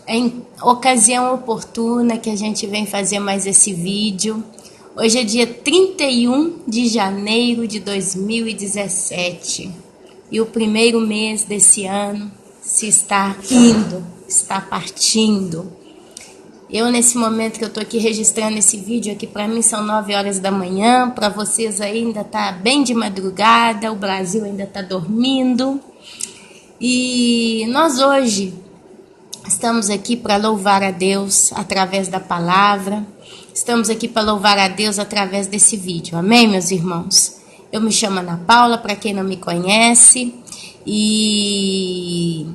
Em ocasião oportuna que a gente vem fazer mais esse vídeo. Hoje é dia 31 de janeiro de 2017 e o primeiro mês desse ano se está indo, está partindo. Eu, nesse momento que eu tô aqui registrando esse vídeo aqui, para mim são 9 horas da manhã, para vocês ainda tá bem de madrugada, o Brasil ainda tá dormindo. E nós hoje estamos aqui para louvar a Deus através da palavra. Estamos aqui para louvar a Deus através desse vídeo. Amém, meus irmãos? Eu me chamo Ana Paula, para quem não me conhece. E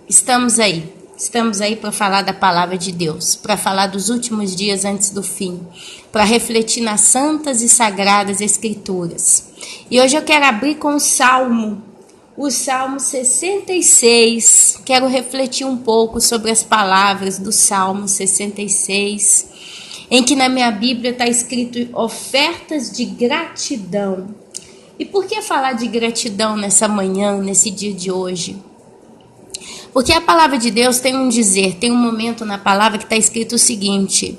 estamos aí para falar da palavra de Deus, para falar dos últimos dias antes do fim, para refletir nas santas e sagradas escrituras. E hoje eu quero abrir com o Salmo 66. Quero refletir um pouco sobre as palavras do Salmo 66, em que na minha Bíblia está escrito ofertas de gratidão. E por que falar de gratidão nessa manhã, nesse dia de hoje? Porque a palavra de Deus tem um momento na palavra que está escrito o seguinte,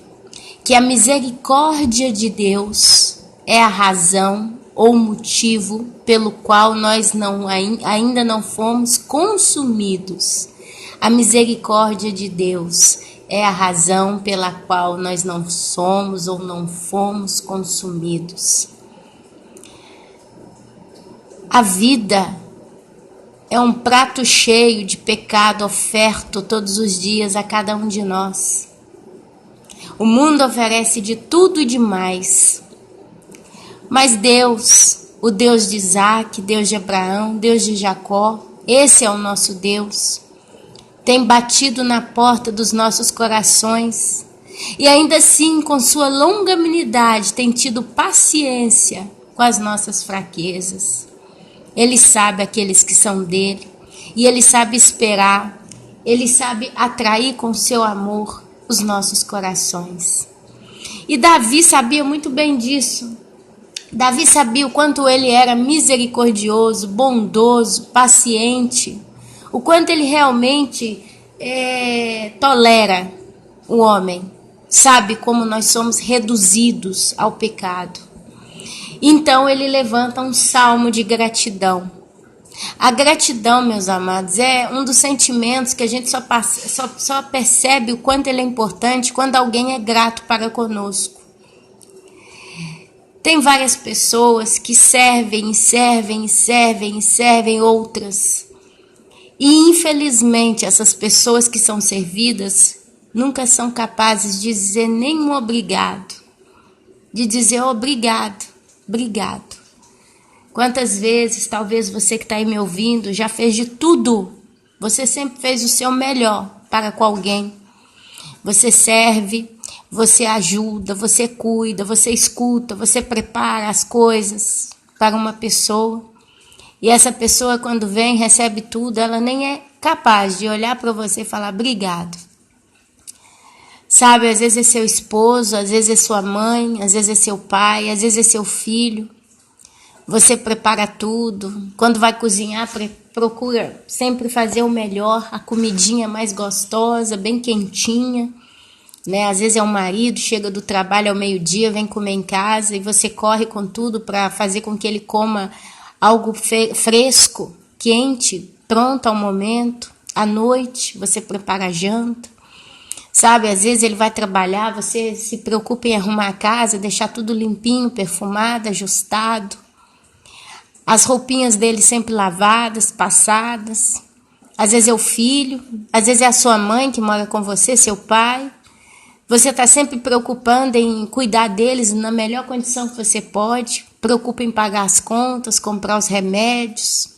que a misericórdia de Deus é a razão ou motivo pelo qual nós ainda não fomos consumidos. A misericórdia de Deus é a razão pela qual nós não somos ou não fomos consumidos. A vida é um prato cheio de pecado oferto todos os dias a cada um de nós. O mundo oferece de tudo e de mais. Mas Deus, o Deus de Isaac, Deus de Abraão, Deus de Jacó, esse é o nosso Deus, tem batido na porta dos nossos corações e ainda assim, com sua longanimidade, tem tido paciência com as nossas fraquezas. Ele sabe aqueles que são dele e ele sabe esperar, ele sabe atrair com seu amor os nossos corações. E Davi sabia muito bem disso. Davi sabia o quanto ele era misericordioso, bondoso, paciente, o quanto ele realmente tolera o homem, sabe como nós somos reduzidos ao pecado. Então ele levanta um salmo de gratidão. A gratidão, meus amados, é um dos sentimentos que a gente só percebe o quanto ele é importante quando alguém é grato para conosco. Tem várias pessoas que servem outras. E infelizmente essas pessoas que são servidas nunca são capazes de dizer nenhum obrigado. De dizer obrigado. Quantas vezes, talvez você que está aí me ouvindo, já fez de tudo. Você sempre fez o seu melhor para com alguém. Você serve, você ajuda, você cuida, você escuta, você prepara as coisas para uma pessoa. E essa pessoa, quando vem, recebe tudo, ela nem é capaz de olhar para você e falar obrigado. Sabe, às vezes é seu esposo, às vezes é sua mãe, às vezes é seu pai, às vezes é seu filho. Você prepara tudo. Quando vai cozinhar, procura sempre fazer o melhor, a comidinha mais gostosa, bem quentinha. Né? Às vezes é o marido, chega do trabalho ao meio-dia, vem comer em casa e você corre com tudo para fazer com que ele coma algo fresco, quente, pronto ao momento. À noite, você prepara a janta. Sabe, às vezes ele vai trabalhar, você se preocupa em arrumar a casa, deixar tudo limpinho, perfumado, ajustado. As roupinhas dele sempre lavadas, passadas. Às vezes é o filho, às vezes é a sua mãe que mora com você, seu pai. Você está sempre preocupando em cuidar deles na melhor condição que você pode. Preocupa em pagar as contas, comprar os remédios.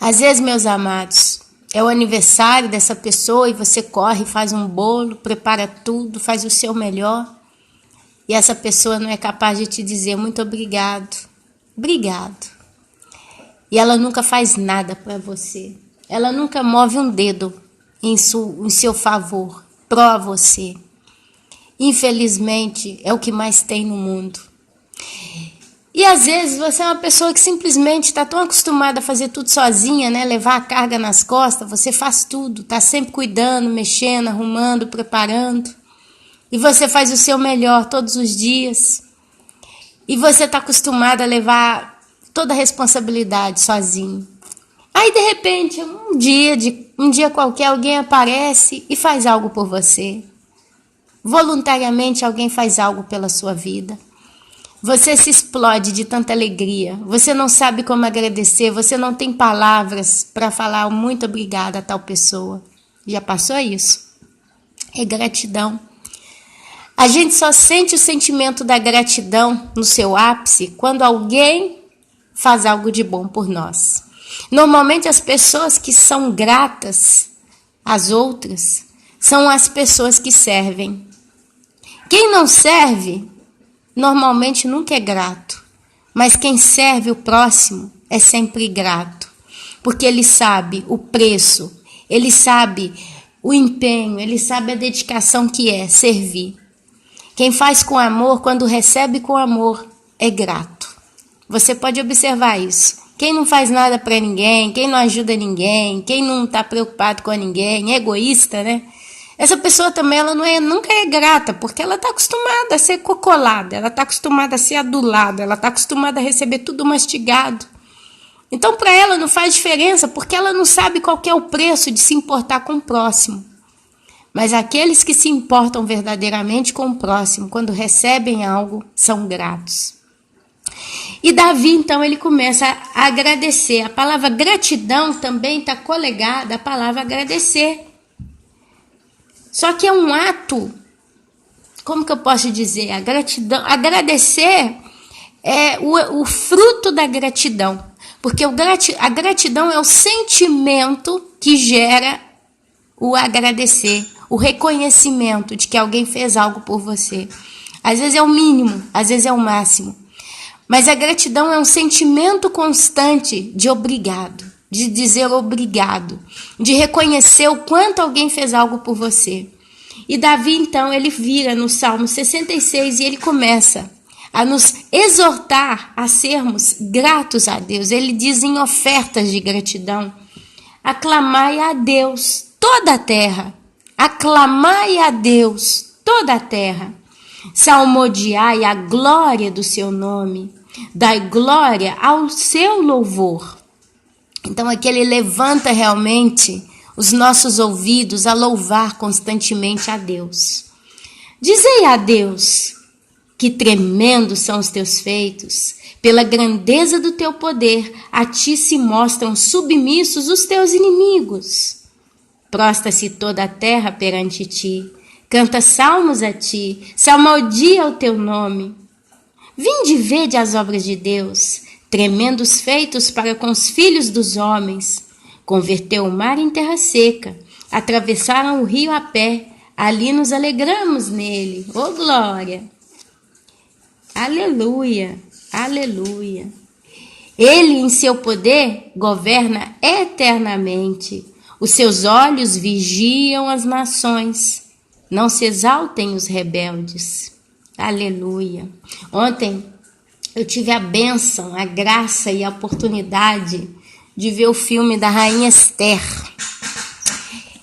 Às vezes, meus amados, é o aniversário dessa pessoa e você corre, faz um bolo, prepara tudo, faz o seu melhor. E essa pessoa não é capaz de te dizer muito obrigado. Obrigado. E ela nunca faz nada para você. Ela nunca move um dedo em seu favor, pró você. Infelizmente, é o que mais tem no mundo. E às vezes você é uma pessoa que simplesmente está tão acostumada a fazer tudo sozinha, né? Levar a carga nas costas, você faz tudo, está sempre cuidando, mexendo, arrumando, preparando. E você faz o seu melhor todos os dias. E você está acostumada a levar toda a responsabilidade sozinho. Aí de repente, um dia qualquer, alguém aparece e faz algo por você. Voluntariamente alguém faz algo pela sua vida. Você se explode de tanta alegria, você não sabe como agradecer, você não tem palavras para falar muito obrigada a tal pessoa. Já passou isso? É gratidão. A gente só sente o sentimento da gratidão no seu ápice quando alguém faz algo de bom por nós. Normalmente as pessoas que são gratas às outras são as pessoas que servem. Quem não serve normalmente nunca é grato, mas quem serve o próximo é sempre grato, porque ele sabe o preço, ele sabe o empenho, ele sabe a dedicação que é servir. Quem faz com amor, quando recebe com amor, é grato. Você pode observar isso. Quem não faz nada para ninguém, quem não ajuda ninguém, quem não está preocupado com ninguém, é egoísta, né? Essa pessoa também ela nunca é grata, porque ela está acostumada a ser cocolada, ela está acostumada a ser adulada, ela está acostumada a receber tudo mastigado. Então, para ela não faz diferença, porque ela não sabe qual que é o preço de se importar com o próximo. Mas aqueles que se importam verdadeiramente com o próximo, quando recebem algo, são gratos. E Davi, então, ele começa a agradecer. A palavra gratidão também está colegada à palavra agradecer. Só que é um ato, como que eu posso dizer? A gratidão, agradecer é o fruto da gratidão. Porque a gratidão é o sentimento que gera o agradecer, o reconhecimento de que alguém fez algo por você. Às vezes é o mínimo, às vezes é o máximo. Mas a gratidão é um sentimento constante de obrigado, de dizer obrigado, de reconhecer o quanto alguém fez algo por você. E Davi, então, ele vira no Salmo 66 e ele começa a nos exortar a sermos gratos a Deus. Ele diz em ofertas de gratidão: aclamai a Deus toda a terra, aclamai a Deus toda a terra, salmodiai a glória do seu nome, dai glória ao seu louvor. Então aqui ele levanta realmente os nossos ouvidos a louvar constantemente a Deus. Dizei a Deus, que tremendos são os teus feitos, pela grandeza do teu poder, a ti se mostram submissos os teus inimigos. Prostra-se toda a terra perante ti, canta salmos a ti, salmodia o teu nome. Vinde vede as obras de Deus, tremendos feitos para com os filhos dos homens. Converteu o mar em terra seca, atravessaram o rio a pé, ali nos alegramos nele. Oh, glória! Aleluia, aleluia. Ele em seu poder governa eternamente. Os seus olhos vigiam as nações. Não se exaltem os rebeldes. Aleluia. Ontem eu tive a bênção, a graça e a oportunidade de ver o filme da Rainha Esther.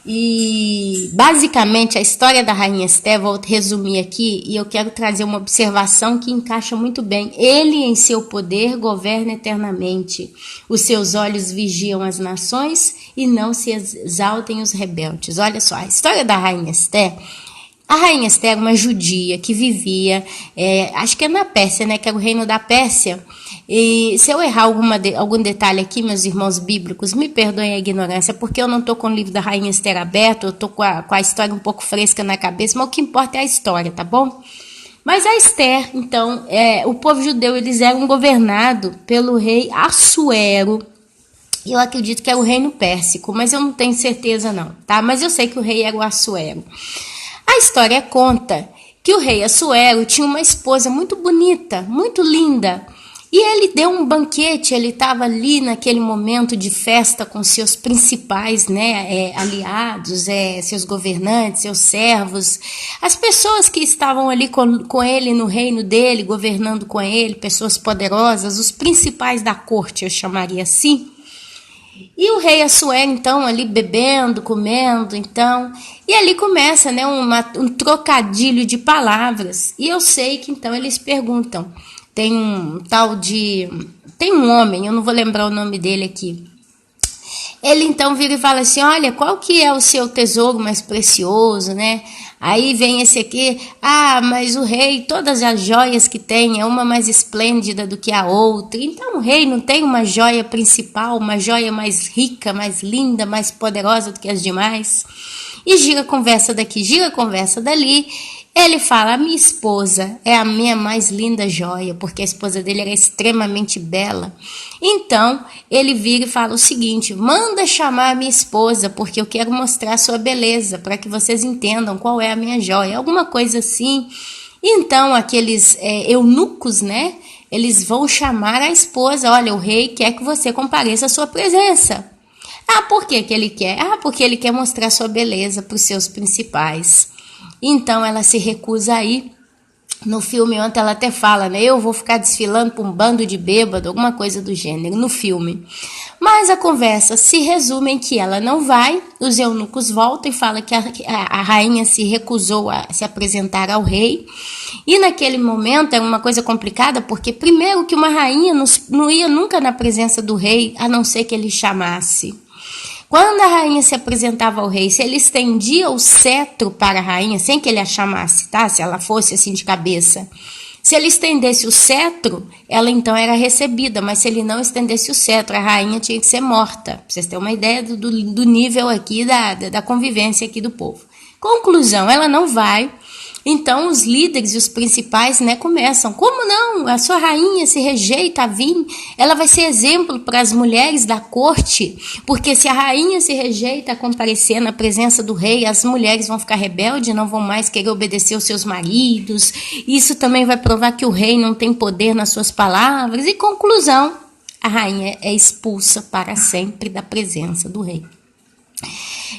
E basicamente a história da Rainha Esther, vou resumir aqui, e eu quero trazer uma observação que encaixa muito bem. Ele em seu poder governa eternamente. Os seus olhos vigiam as nações e não se exaltem os rebeldes. Olha só, a história da Rainha Esther. A Rainha Esther era uma judia que vivia, acho que é na Pérsia, né, que era o reino da Pérsia. E se eu errar algum detalhe aqui, meus irmãos bíblicos, me perdoem a ignorância, porque eu não estou com o livro da Rainha Esther aberto, eu estou com a história um pouco fresca na cabeça, mas o que importa é a história, tá bom? Mas a Esther, então, o povo judeu, eles eram governados pelo rei Assuero. Eu acredito que é o reino pérsico, mas eu não tenho certeza não, tá? Mas eu sei que o rei era o Assuero. A história conta que o rei Assuero tinha uma esposa muito bonita, muito linda. E ele deu um banquete, ele estava ali naquele momento de festa com seus principais, né, aliados, seus governantes, seus servos, as pessoas que estavam ali com ele no reino dele, governando com ele, pessoas poderosas, os principais da corte, eu chamaria assim. E o rei Assuero, então, ali bebendo, comendo, então, e ali começa, né, um trocadilho de palavras. E eu sei que, então, eles perguntam, tem um homem, eu não vou lembrar o nome dele aqui. Ele, então, vira e fala assim, olha, qual que é o seu tesouro mais precioso, né? Aí vem esse aqui, mas o rei, todas as joias que tem, é uma mais esplêndida do que a outra. Então o rei não tem uma joia principal, uma joia mais rica, mais linda, mais poderosa do que as demais. E gira a conversa daqui, gira a conversa dali. Ele fala, a minha esposa é a minha mais linda joia, porque a esposa dele era extremamente bela. Então, ele vira e fala o seguinte, manda chamar a minha esposa, porque eu quero mostrar a sua beleza, para que vocês entendam qual é a minha joia, alguma coisa assim. Então, aqueles eunucos, né, eles vão chamar a esposa, olha, o rei quer que você compareça à sua presença. Por que ele quer? Porque ele quer mostrar a sua beleza para os seus principais. Então ela se recusa a ir. No filme ontem ela até fala, né? Eu vou ficar desfilando para um bando de bêbado, alguma coisa do gênero, no filme. Mas a conversa se resume em que ela não vai, os eunucos voltam e falam que a rainha se recusou a se apresentar ao rei. E naquele momento é uma coisa complicada, porque primeiro que uma rainha não ia nunca na presença do rei, a não ser que ele chamasse. Quando a rainha se apresentava ao rei, se ele estendia o cetro para a rainha, sem que ele a chamasse, tá? Se ela fosse assim de cabeça. Se ele estendesse o cetro, ela então era recebida, mas se ele não estendesse o cetro, a rainha tinha que ser morta. Pra vocês terem uma ideia do nível aqui, da convivência aqui do povo. Conclusão, ela não vai. Então os líderes e os principais, né, começam, como não? A sua rainha se rejeita a vir, ela vai ser exemplo para as mulheres da corte, porque se a rainha se rejeita a comparecer na presença do rei, as mulheres vão ficar rebeldes, não vão mais querer obedecer aos seus maridos, isso também vai provar que o rei não tem poder nas suas palavras, e conclusão, a rainha é expulsa para sempre da presença do rei.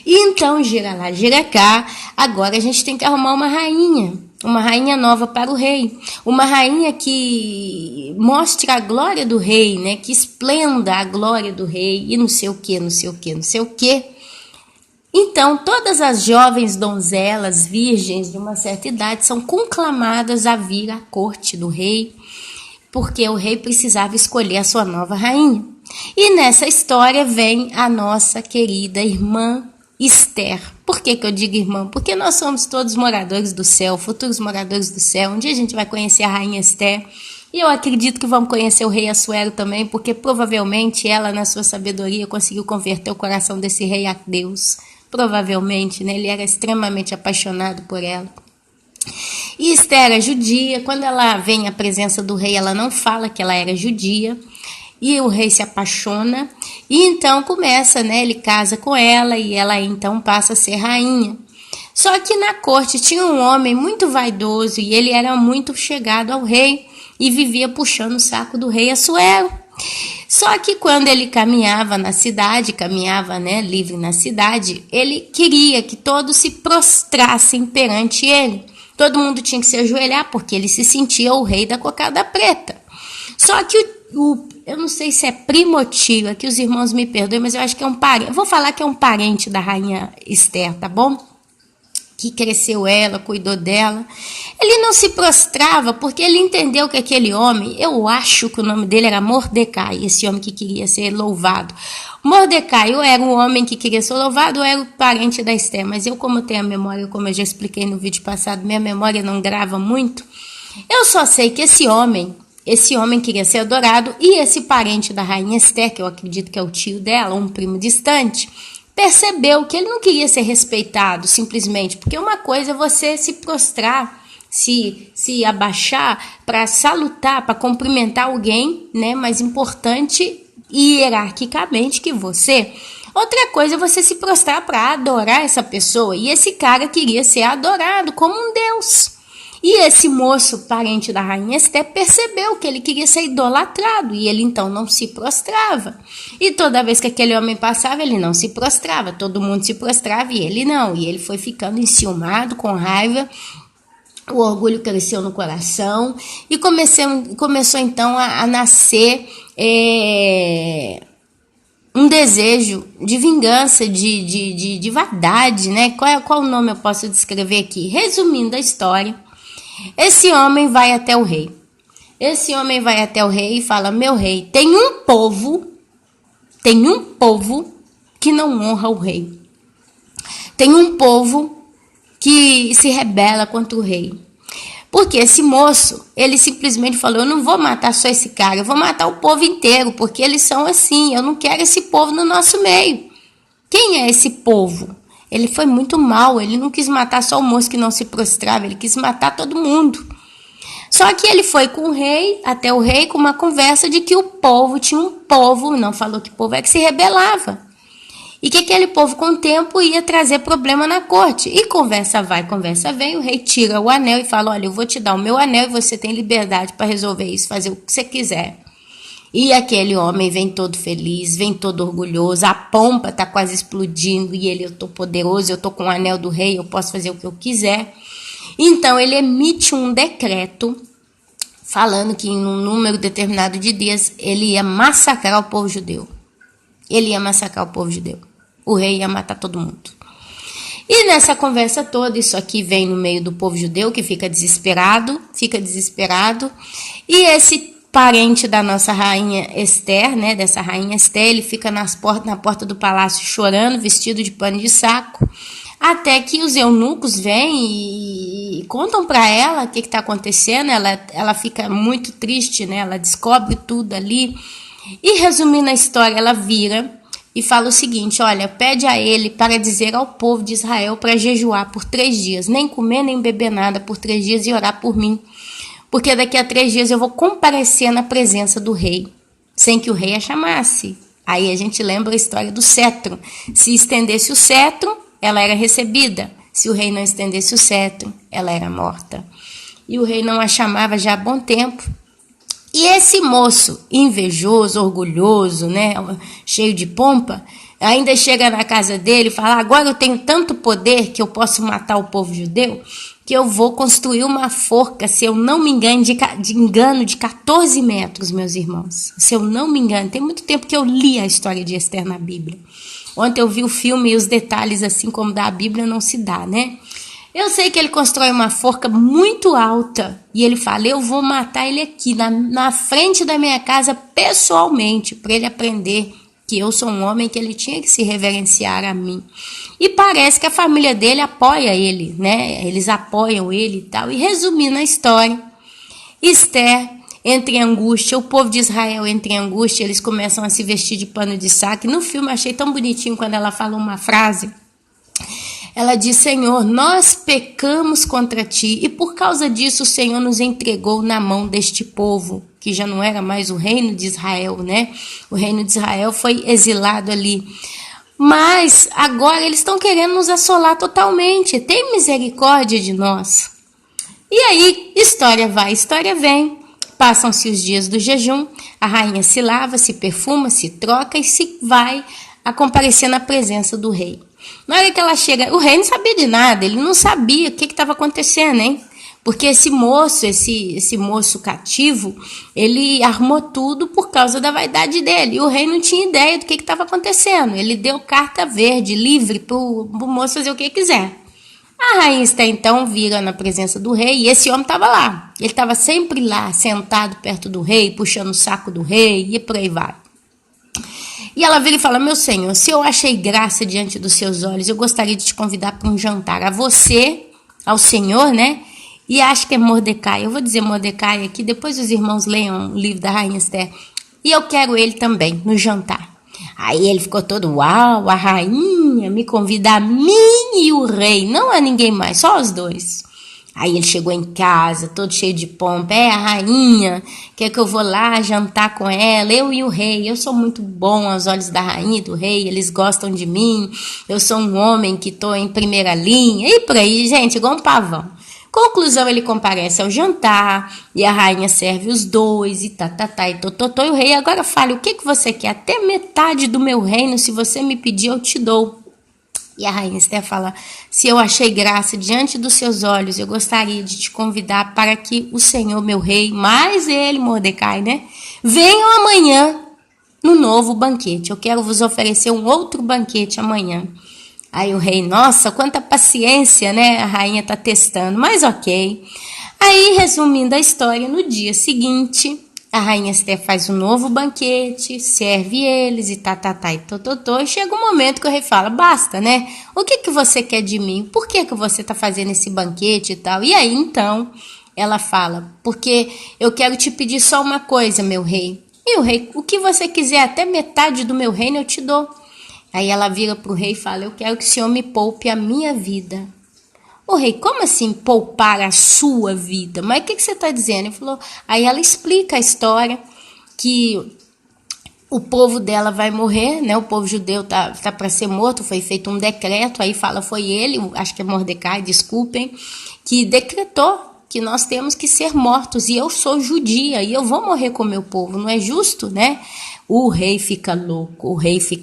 E então, gira lá, gira cá, agora a gente tem que arrumar uma rainha nova para o rei, uma rainha que mostre a glória do rei, né, que esplenda a glória do rei, e não sei o que, não sei o que, não sei o que. Então, todas as jovens donzelas, virgens de uma certa idade, são conclamadas a vir à corte do rei, porque o rei precisava escolher a sua nova rainha. E nessa história vem a nossa querida irmã Esther. Por que eu digo irmã? Porque nós somos todos moradores do céu, futuros moradores do céu. Um dia a gente vai conhecer a rainha Esther. E eu acredito que vamos conhecer o rei Assuero também, porque provavelmente ela, na sua sabedoria, conseguiu converter o coração desse rei a Deus. Provavelmente, né? Ele era extremamente apaixonado por ela. E Esther é judia. Quando ela vem à presença do rei, ela não fala que ela era judia. E o rei se apaixona, e então começa, né, ele casa com ela, e ela então passa a ser rainha. Só que na corte tinha um homem muito vaidoso, e ele era muito chegado ao rei, e vivia puxando o saco do rei Assuero. Só que quando ele caminhava na cidade, caminhava, né, livre na cidade, ele queria que todos se prostrassem perante ele. Todo mundo tinha que se ajoelhar, porque ele se sentia o rei da cocada preta. Só que eu não sei se é primo-tio, aqui os irmãos me perdoem, mas eu acho que é um parente. Eu vou falar que é um parente da rainha Esther, tá bom? Que cresceu ela, cuidou dela. Ele não se prostrava porque ele entendeu que aquele homem, eu acho que o nome dele era Mordecai, esse homem que queria ser louvado. Mordecai ou era um homem que queria ser louvado ou era o parente da Esther, mas eu, como tenho a memória, como eu já expliquei no vídeo passado, minha memória não grava muito, eu só sei que esse homem queria ser adorado, e esse parente da rainha Esther, que eu acredito que é o tio dela, um primo distante, percebeu que ele não queria ser respeitado simplesmente, porque uma coisa é você se prostrar, se abaixar para salutar, para cumprimentar alguém, né, mais importante hierarquicamente que você. Outra coisa é você se prostrar para adorar essa pessoa, e esse cara queria ser adorado como um deus. E esse moço, parente da rainha Esther, percebeu que ele queria ser idolatrado e ele então não se prostrava. E toda vez que aquele homem passava, ele não se prostrava, todo mundo se prostrava e ele não. E ele foi ficando enciumado, com raiva, o orgulho cresceu no coração e começou então a nascer um desejo de vingança, de vaidade, né? Qual nome eu posso descrever aqui? Resumindo a história, esse homem vai até o rei. Esse homem vai até o rei e fala: meu rei, tem um povo que não honra o rei. Tem um povo que se rebela contra o rei. Porque esse moço, ele simplesmente falou: eu não vou matar só esse cara, eu vou matar o povo inteiro, porque eles são assim, eu não quero esse povo no nosso meio. Quem é esse povo? Ele foi muito mal, ele não quis matar só o moço que não se prostrava, ele quis matar todo mundo. Só que ele foi com o rei, até o rei, com uma conversa de que o povo, tinha um povo, não falou que povo é, que se rebelava. E que aquele povo, com o tempo, ia trazer problema na corte. E conversa vai, conversa vem, o rei tira o anel e fala: olha, eu vou te dar o meu anel e você tem liberdade para resolver isso, fazer o que você quiser. E aquele homem vem todo feliz, vem todo orgulhoso, a pompa está quase explodindo e ele: eu estou poderoso, eu estou com o anel do rei, eu posso fazer o que eu quiser. Então ele emite um decreto falando que em um número determinado de dias ele ia massacrar o povo judeu. Ele ia massacrar o povo judeu. O rei ia matar todo mundo. E nessa conversa toda, isso aqui vem no meio do povo judeu, que fica desesperado. E esse parente da nossa rainha Esther, né, dessa rainha Esther, ele fica na porta do palácio chorando, vestido de pano de saco, até que os eunucos vêm e contam para ela o que está acontecendo. Ela fica muito triste, né, ela descobre tudo ali. E resumindo a história, ela vira e fala o seguinte: olha, pede a ele para dizer ao povo de Israel para jejuar por 3 dias, nem comer nem beber nada por 3 dias e orar por mim, porque daqui a 3 dias eu vou comparecer na presença do rei, sem que o rei a chamasse. Aí a gente lembra a história do cetro. Se estendesse o cetro, ela era recebida. Se o rei não estendesse o cetro, ela era morta. E o rei não a chamava já há bom tempo. E esse moço invejoso, orgulhoso, né, cheio de pompa, ainda chega na casa dele e fala: agora eu tenho tanto poder que eu posso matar o povo judeu, que eu vou construir uma forca, se eu não me engano, de 14 metros, meus irmãos. Se eu não me engano, tem muito tempo que eu li a história de Esther na Bíblia. Ontem eu vi o filme e os detalhes, assim como da Bíblia, não se dá, né? Eu sei que ele constrói uma forca muito alta e ele fala: eu vou matar ele aqui, na frente da minha casa, pessoalmente, para ele aprender que eu sou um homem, que ele tinha que se reverenciar a mim. E parece que a família dele apoia ele, né? Eles apoiam ele e tal. E resumindo a história, Esther entra em angústia, o povo de Israel entra em angústia, eles começam a se vestir de pano de saco. No filme eu achei tão bonitinho quando ela fala uma frase. Ela diz: Senhor, nós pecamos contra ti e por causa disso o Senhor nos entregou na mão deste povo, que já não era mais o reino de Israel, né? O reino de Israel foi exilado ali. Mas agora eles estão querendo nos assolar totalmente. Tem misericórdia de nós. E aí, história vai, história vem. Passam-se os dias do jejum, a rainha se lava, se perfuma, se troca e se vai a comparecer na presença do rei. Na hora que ela chega, o rei não sabia de nada, ele não sabia o que estava acontecendo, hein? Porque esse moço cativo, ele armou tudo por causa da vaidade dele. E o rei não tinha ideia do que estava acontecendo. Ele deu carta verde, livre, para o moço fazer o que quiser. A rainha está então vira na presença do rei e esse homem estava lá. Ele estava sempre lá, sentado perto do rei, puxando o saco do rei e por aí vai. E ela vira e fala: meu senhor, se eu achei graça diante dos seus olhos, eu gostaria de te convidar para um jantar. A você, ao senhor, né? E acho que é Mordecai. Eu vou dizer Mordecai aqui, depois os irmãos leiam o livro da rainha Esther. E eu quero ele também no jantar. Aí ele ficou todo: uau, a rainha me convida a mim e o rei, não a ninguém mais, só os dois. Aí ele chegou em casa, todo cheio de pompa: a rainha quer que eu vou lá jantar com ela, eu e o rei. Eu sou muito bom aos olhos da rainha e do rei, eles gostam de mim. Eu sou um homem que estou em primeira linha. E por aí, gente, igual um pavão. Conclusão, ele comparece ao jantar, e a rainha serve os dois, e e tototó, e o rei agora fala, o que você quer? Até metade do meu reino, se você me pedir, eu te dou. E a rainha Esté fala, se eu achei graça diante dos seus olhos, eu gostaria de te convidar para que o Senhor, meu rei, mais ele, Mordecai, né, venham amanhã no novo banquete. Eu quero vos oferecer um outro banquete amanhã. Aí o rei, nossa, quanta paciência, né? A rainha tá testando, mas ok. Aí, resumindo a história, no dia seguinte, a rainha Esté faz um novo banquete, serve eles e e tototó. E chega um momento que o rei fala, basta, né? O que você quer de mim? Por que você tá fazendo esse banquete e tal? E aí, então, ela fala, porque eu quero te pedir só uma coisa, meu rei. E o rei, o que você quiser, até metade do meu reino eu te dou. Aí ela vira para o rei e fala, eu quero que o senhor me poupe a minha vida. O rei, como assim poupar a sua vida? Mas o que você está dizendo? Ele falou, aí ela explica a história, que o povo dela vai morrer, né? O povo judeu tá para ser morto, foi feito um decreto, aí fala, foi ele, acho que é Mordecai, desculpem, que decretou que nós temos que ser mortos, e eu sou judia, e eu vou morrer com o meu povo, não é justo, né? O rei fica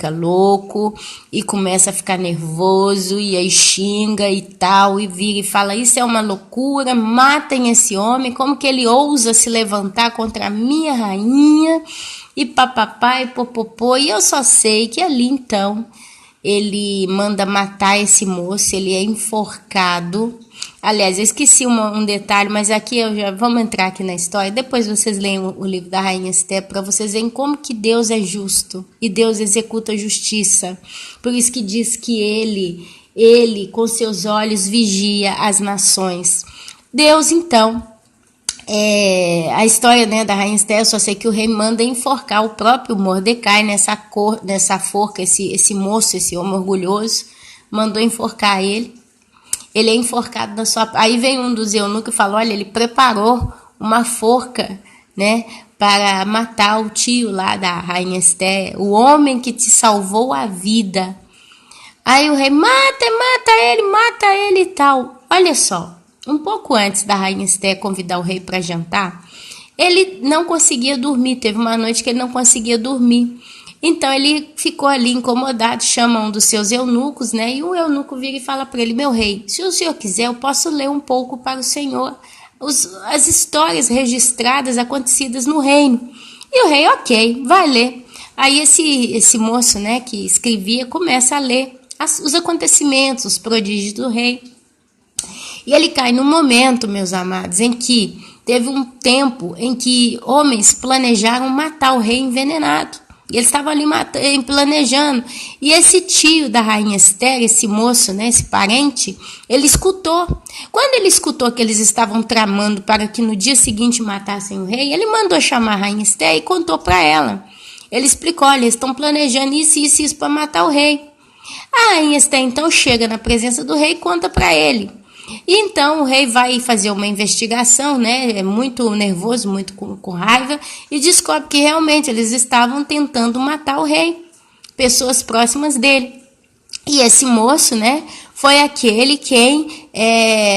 louco e começa a ficar nervoso, e aí xinga e tal, e vira e fala, isso é uma loucura, matem esse homem, como que ele ousa se levantar contra a minha rainha, e papapá e popopô, e eu só sei que ali então ele manda matar esse moço, ele é enforcado. Aliás, eu esqueci um detalhe, mas aqui vamos entrar aqui na história. Depois vocês leem o livro da Rainha Esté para vocês verem como que Deus é justo e Deus executa a justiça. Por isso que diz que ele com seus olhos vigia as nações. Deus, então, a história, né, da Rainha Esté, eu só sei que o rei manda enforcar o próprio Mordecai nessa forca, esse moço, esse homem orgulhoso, mandou enforcar ele. Ele é enforcado na sua... Aí vem um dos eunucos e fala, olha, ele preparou uma forca, né, para matar o tio lá da Rainha Esté, o homem que te salvou a vida. Aí o rei, mata ele e tal. Olha só, um pouco antes da Rainha Esté convidar o rei para jantar, ele não conseguia dormir, teve uma noite que ele não conseguia dormir. Então ele ficou ali incomodado, chama um dos seus eunucos, né? E o eunuco vira e fala para ele, meu rei, se o senhor quiser, eu posso ler um pouco para o senhor as histórias registradas, acontecidas no reino. E o rei, ok, vai ler. Aí esse moço, né, que escrevia, começa a ler os acontecimentos, os prodígios do rei. E ele cai num momento, meus amados, em que teve um tempo em que homens planejaram matar o rei envenenado. E eles estavam ali planejando. E esse tio da Rainha Esté, esse moço, né, esse parente, ele escutou. Quando ele escutou que eles estavam tramando para que no dia seguinte matassem o rei, ele mandou chamar a Rainha Esté e contou para ela. Ele explicou, olha, eles estão planejando isso para matar o rei. A Rainha Esté então chega na presença do rei e conta para ele. E então o rei vai fazer uma investigação, né? É muito nervoso, muito com raiva, e descobre que realmente eles estavam tentando matar o rei, pessoas próximas dele. E esse moço, né, foi aquele quem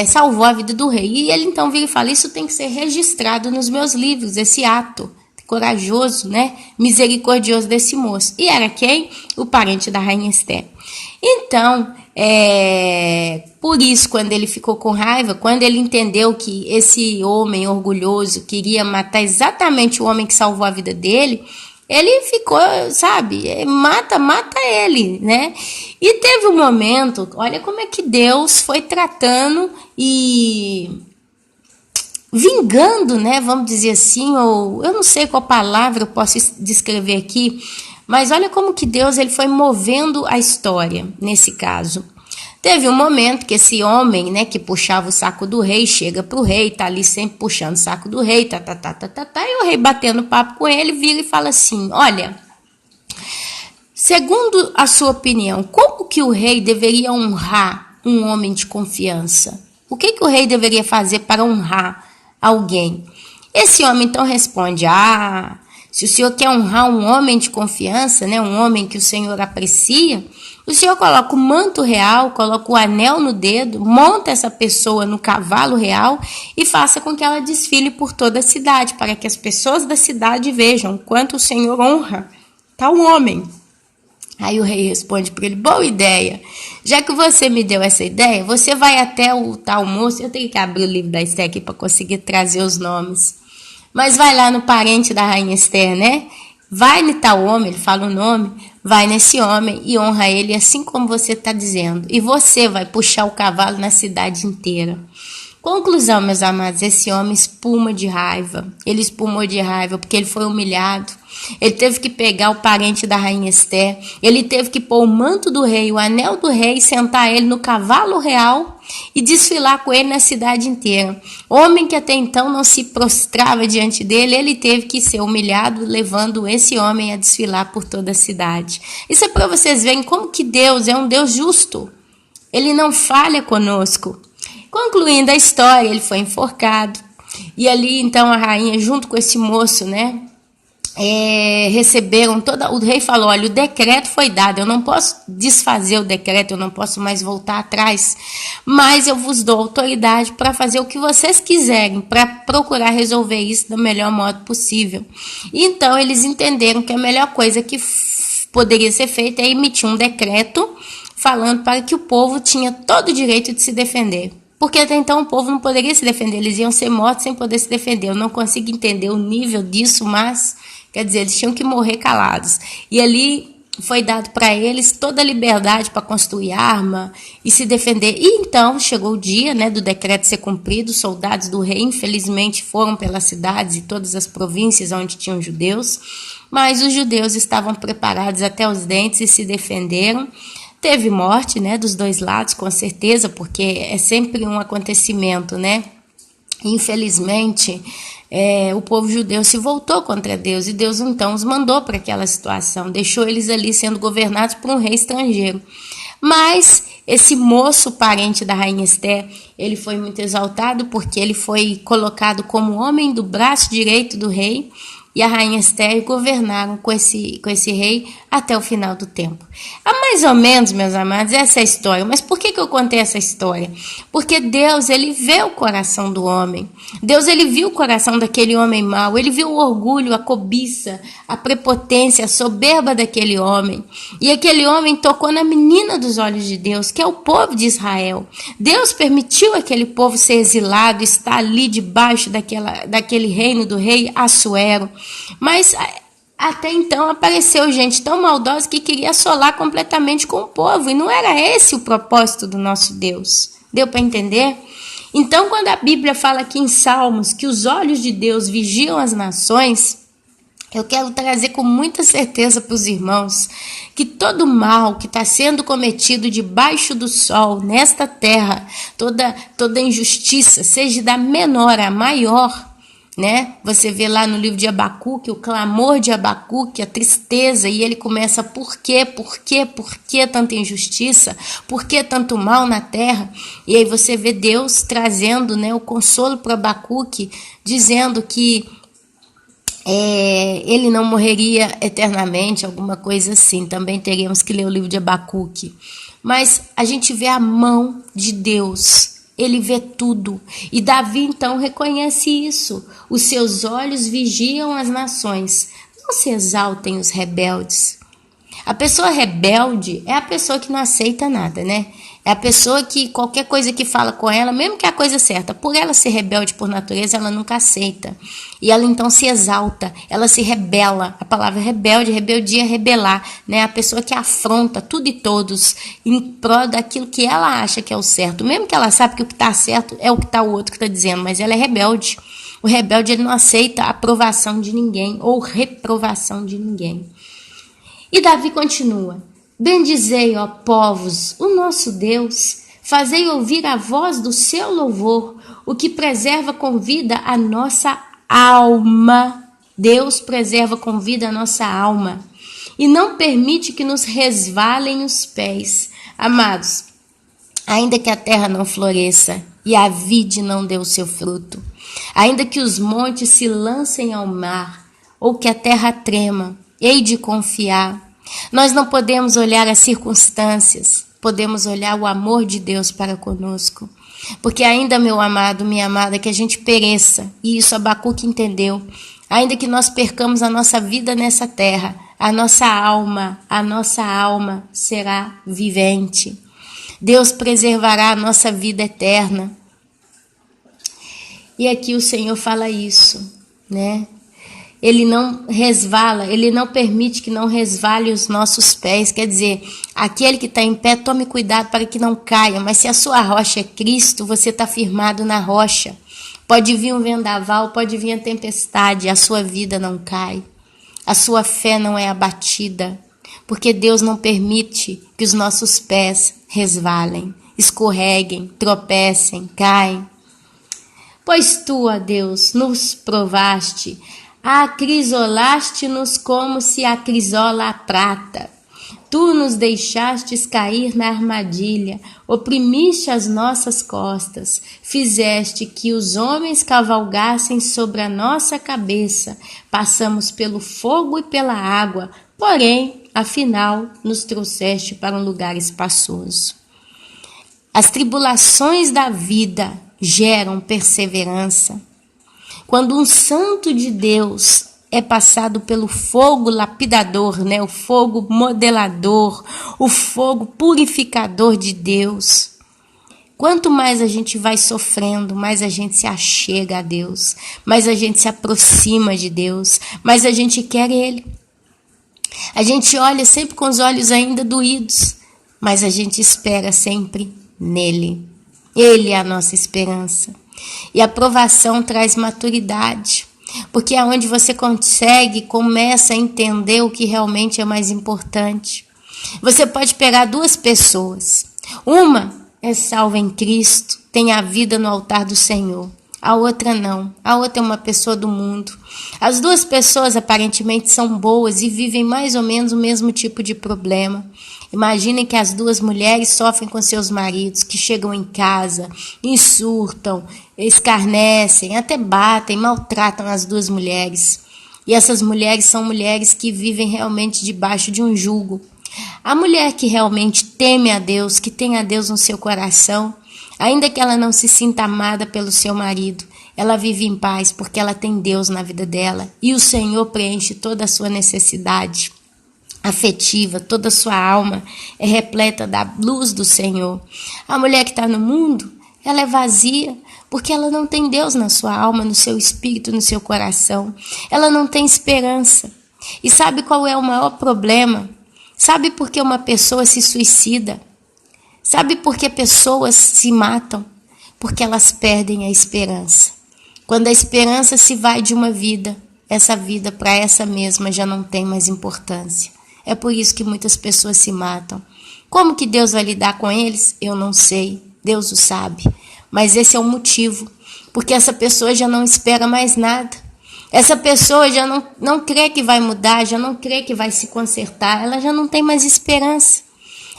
salvou a vida do rei. E ele então vira e fala, isso tem que ser registrado nos meus livros, esse ato corajoso, né, misericordioso desse moço. E era quem? O parente da Rainha Esté. Então, por isso, quando ele ficou com raiva, quando ele entendeu que esse homem orgulhoso queria matar exatamente o homem que salvou a vida dele, ele ficou, sabe, mata ele, né? E teve um momento, olha como é que Deus foi tratando e vingando, né, vamos dizer assim, ou eu não sei qual palavra eu posso descrever aqui, mas olha como que Deus ele foi movendo a história nesse caso. Teve um momento que esse homem, né, que puxava o saco do rei, chega pro rei, tá ali sempre puxando o saco do rei, e o rei batendo papo com ele, vira e fala assim, olha, segundo a sua opinião, como que o rei deveria honrar um homem de confiança? O que o rei deveria fazer para honrar alguém? Esse homem então responde, se o senhor quer honrar um homem de confiança, né, um homem que o senhor aprecia, O Senhor coloca o manto real, coloca o anel no dedo, monta essa pessoa no cavalo real e faça com que ela desfile por toda a cidade, para que as pessoas da cidade vejam o quanto o Senhor honra tal homem. Aí o rei responde para ele: boa ideia, já que você me deu essa ideia, você vai até o tal moço. Eu tenho que abrir o livro da Esther aqui para conseguir trazer os nomes. Mas vai lá no parente da rainha Esther, né? Vai no tal homem, ele fala o nome, vai nesse homem e honra ele assim como você está dizendo. E você vai puxar o cavalo na cidade inteira. Conclusão, meus amados, esse homem espuma de raiva. Ele espumou de raiva porque ele foi humilhado. Ele teve que pegar o parente da rainha Esther. Ele teve que pôr o manto do rei, o anel do rei, sentar ele no cavalo real e desfilar com ele na cidade inteira. Homem que até então não se prostrava diante dele, ele teve que ser humilhado, levando esse homem a desfilar por toda a cidade. Isso é para vocês verem como que Deus é um Deus justo. Ele não falha conosco. Concluindo a história, ele foi enforcado. E ali, então, a rainha, junto com esse moço, né, receberam toda... O rei falou: olha, o decreto foi dado, eu não posso desfazer o decreto, eu não posso mais voltar atrás, mas eu vos dou autoridade para fazer o que vocês quiserem, para procurar resolver isso do melhor modo possível. E então, eles entenderam que a melhor coisa que poderia ser feita é emitir um decreto falando para que o povo tinha todo o direito de se defender. Porque até então o povo não poderia se defender, eles iam ser mortos sem poder se defender. Eu não consigo entender o nível disso, mas, quer dizer, eles tinham que morrer calados. E ali foi dado para eles toda a liberdade para construir arma e se defender. E então chegou o dia, né, do decreto ser cumprido. Os soldados do rei, infelizmente, foram pelas cidades e todas as províncias onde tinham judeus. Mas os judeus estavam preparados até os dentes e se defenderam. Teve morte, né, dos dois lados, com certeza, porque é sempre um acontecimento, né? Infelizmente, o povo judeu se voltou contra Deus e Deus então os mandou para aquela situação, deixou eles ali sendo governados por um rei estrangeiro. Mas esse moço, parente da rainha Esther, ele foi muito exaltado porque ele foi colocado como homem do braço direito do rei. E a rainha Esther governaram com esse rei até o final do tempo. Há mais ou menos, meus amados, essa é a história. Mas por que eu contei essa história? Porque Deus, ele vê o coração do homem. Deus, ele viu o coração daquele homem mau. Ele viu o orgulho, a cobiça, a prepotência, a soberba daquele homem. E aquele homem tocou na menina dos olhos de Deus, que é o povo de Israel. Deus permitiu aquele povo ser exilado, estar ali debaixo daquele reino do rei Assuero. Mas até então apareceu gente tão maldosa que queria assolar completamente com o povo. E não era esse o propósito do nosso Deus. Deu para entender? Então, quando a Bíblia fala aqui em Salmos que os olhos de Deus vigiam as nações, eu quero trazer com muita certeza para os irmãos que todo mal que está sendo cometido debaixo do sol, nesta terra, toda injustiça, seja da menor a maior, né? Você vê lá no livro de Abacuque, o clamor de Abacuque, a tristeza, e ele começa: por quê? Por quê? Por que tanta injustiça? Por que tanto mal na terra? E aí você vê Deus trazendo, né, o consolo para Abacuque, dizendo que ele não morreria eternamente, alguma coisa assim. Também teríamos que ler o livro de Abacuque. Mas a gente vê a mão de Deus. Ele vê tudo. E Davi então reconhece isso. Os seus olhos vigiam as nações. Não se exaltem os rebeldes. A pessoa rebelde é a pessoa que não aceita nada, né? É a pessoa que qualquer coisa que fala com ela, mesmo que é a coisa certa, por ela ser rebelde por natureza, ela nunca aceita. E ela então se exalta, ela se rebela. A palavra rebelde, rebeldia é rebelar, né? A pessoa que afronta tudo e todos em prol daquilo que ela acha que é o certo. Mesmo que ela sabe que o que está certo é o que está o outro que está dizendo, mas ela é rebelde. O rebelde, ele não aceita a aprovação de ninguém ou reprovação de ninguém. E Davi continua: bendizei, ó povos, o nosso Deus, fazei ouvir a voz do seu louvor, o que preserva com vida a nossa alma. Deus preserva com vida a nossa alma e não permite que nos resvalem os pés. Amados, ainda que a terra não floresça e a vide não dê o seu fruto, ainda que os montes se lancem ao mar ou que a terra trema, hei de confiar Nós não podemos olhar as circunstâncias, podemos olhar o amor de Deus para conosco. Porque ainda, meu amado, minha amada, que a gente pereça, e isso Abacuque entendeu, ainda que nós percamos a nossa vida nessa terra, a nossa alma será vivente. Deus preservará a nossa vida eterna. E aqui o Senhor fala isso, né? Ele não resvala, Ele não permite que não resvale os nossos pés. Quer dizer, aquele que está em pé, tome cuidado para que não caia. Mas se a sua rocha é Cristo, você está firmado na rocha. Pode vir um vendaval, pode vir a tempestade, a sua vida não cai. A sua fé não é abatida, porque Deus não permite que os nossos pés resvalem, escorreguem, tropecem, caem. Pois tu, ó Deus, nos provaste, acrisolaste-nos como se acrisola a prata. Tu nos deixastes cair na armadilha, oprimiste as nossas costas, fizeste que os homens cavalgassem sobre a nossa cabeça. Passamos pelo fogo e pela água, porém, afinal, nos trouxeste para um lugar espaçoso. As tribulações da vida geram perseverança. Quando um santo de Deus é passado pelo fogo lapidador, né? O fogo modelador, o fogo purificador de Deus, quanto mais a gente vai sofrendo, mais a gente se achega a Deus, mais a gente se aproxima de Deus, mais a gente quer Ele. A gente olha sempre com os olhos ainda doídos, mas a gente espera sempre nele. Ele é a nossa esperança. E a provação traz maturidade, porque é onde você começa a entender o que realmente é mais importante. Você pode pegar duas pessoas. Uma é salva em Cristo, tem a vida no altar do Senhor. A outra não. A outra é uma pessoa do mundo. As duas pessoas aparentemente são boas e vivem mais ou menos o mesmo tipo de problema. Imaginem que as duas mulheres sofrem com seus maridos, que chegam em casa, insultam, escarnecem, até batem, maltratam as duas mulheres. E essas mulheres são mulheres que vivem realmente debaixo de um jugo. A mulher que realmente teme a Deus, que tem a Deus no seu coração, ainda que ela não se sinta amada pelo seu marido, ela vive em paz porque ela tem Deus na vida dela e o Senhor preenche toda a sua necessidade afetiva, toda a sua alma é repleta da luz do Senhor. A mulher que está no mundo, ela é vazia, porque ela não tem Deus na sua alma, no seu espírito, no seu coração. Ela não tem esperança. E sabe qual é o maior problema? Sabe por que uma pessoa se suicida? Sabe por que pessoas se matam? Porque elas perdem a esperança. Quando a esperança se vai de uma vida, essa vida para essa mesma já não tem mais importância. É por isso que muitas pessoas se matam. Como que Deus vai lidar com eles? Eu não sei. Deus o sabe. Mas esse é o motivo. Porque essa pessoa já não espera mais nada. Essa pessoa já não crê que vai mudar, já não crê que vai se consertar. Ela já não tem mais esperança.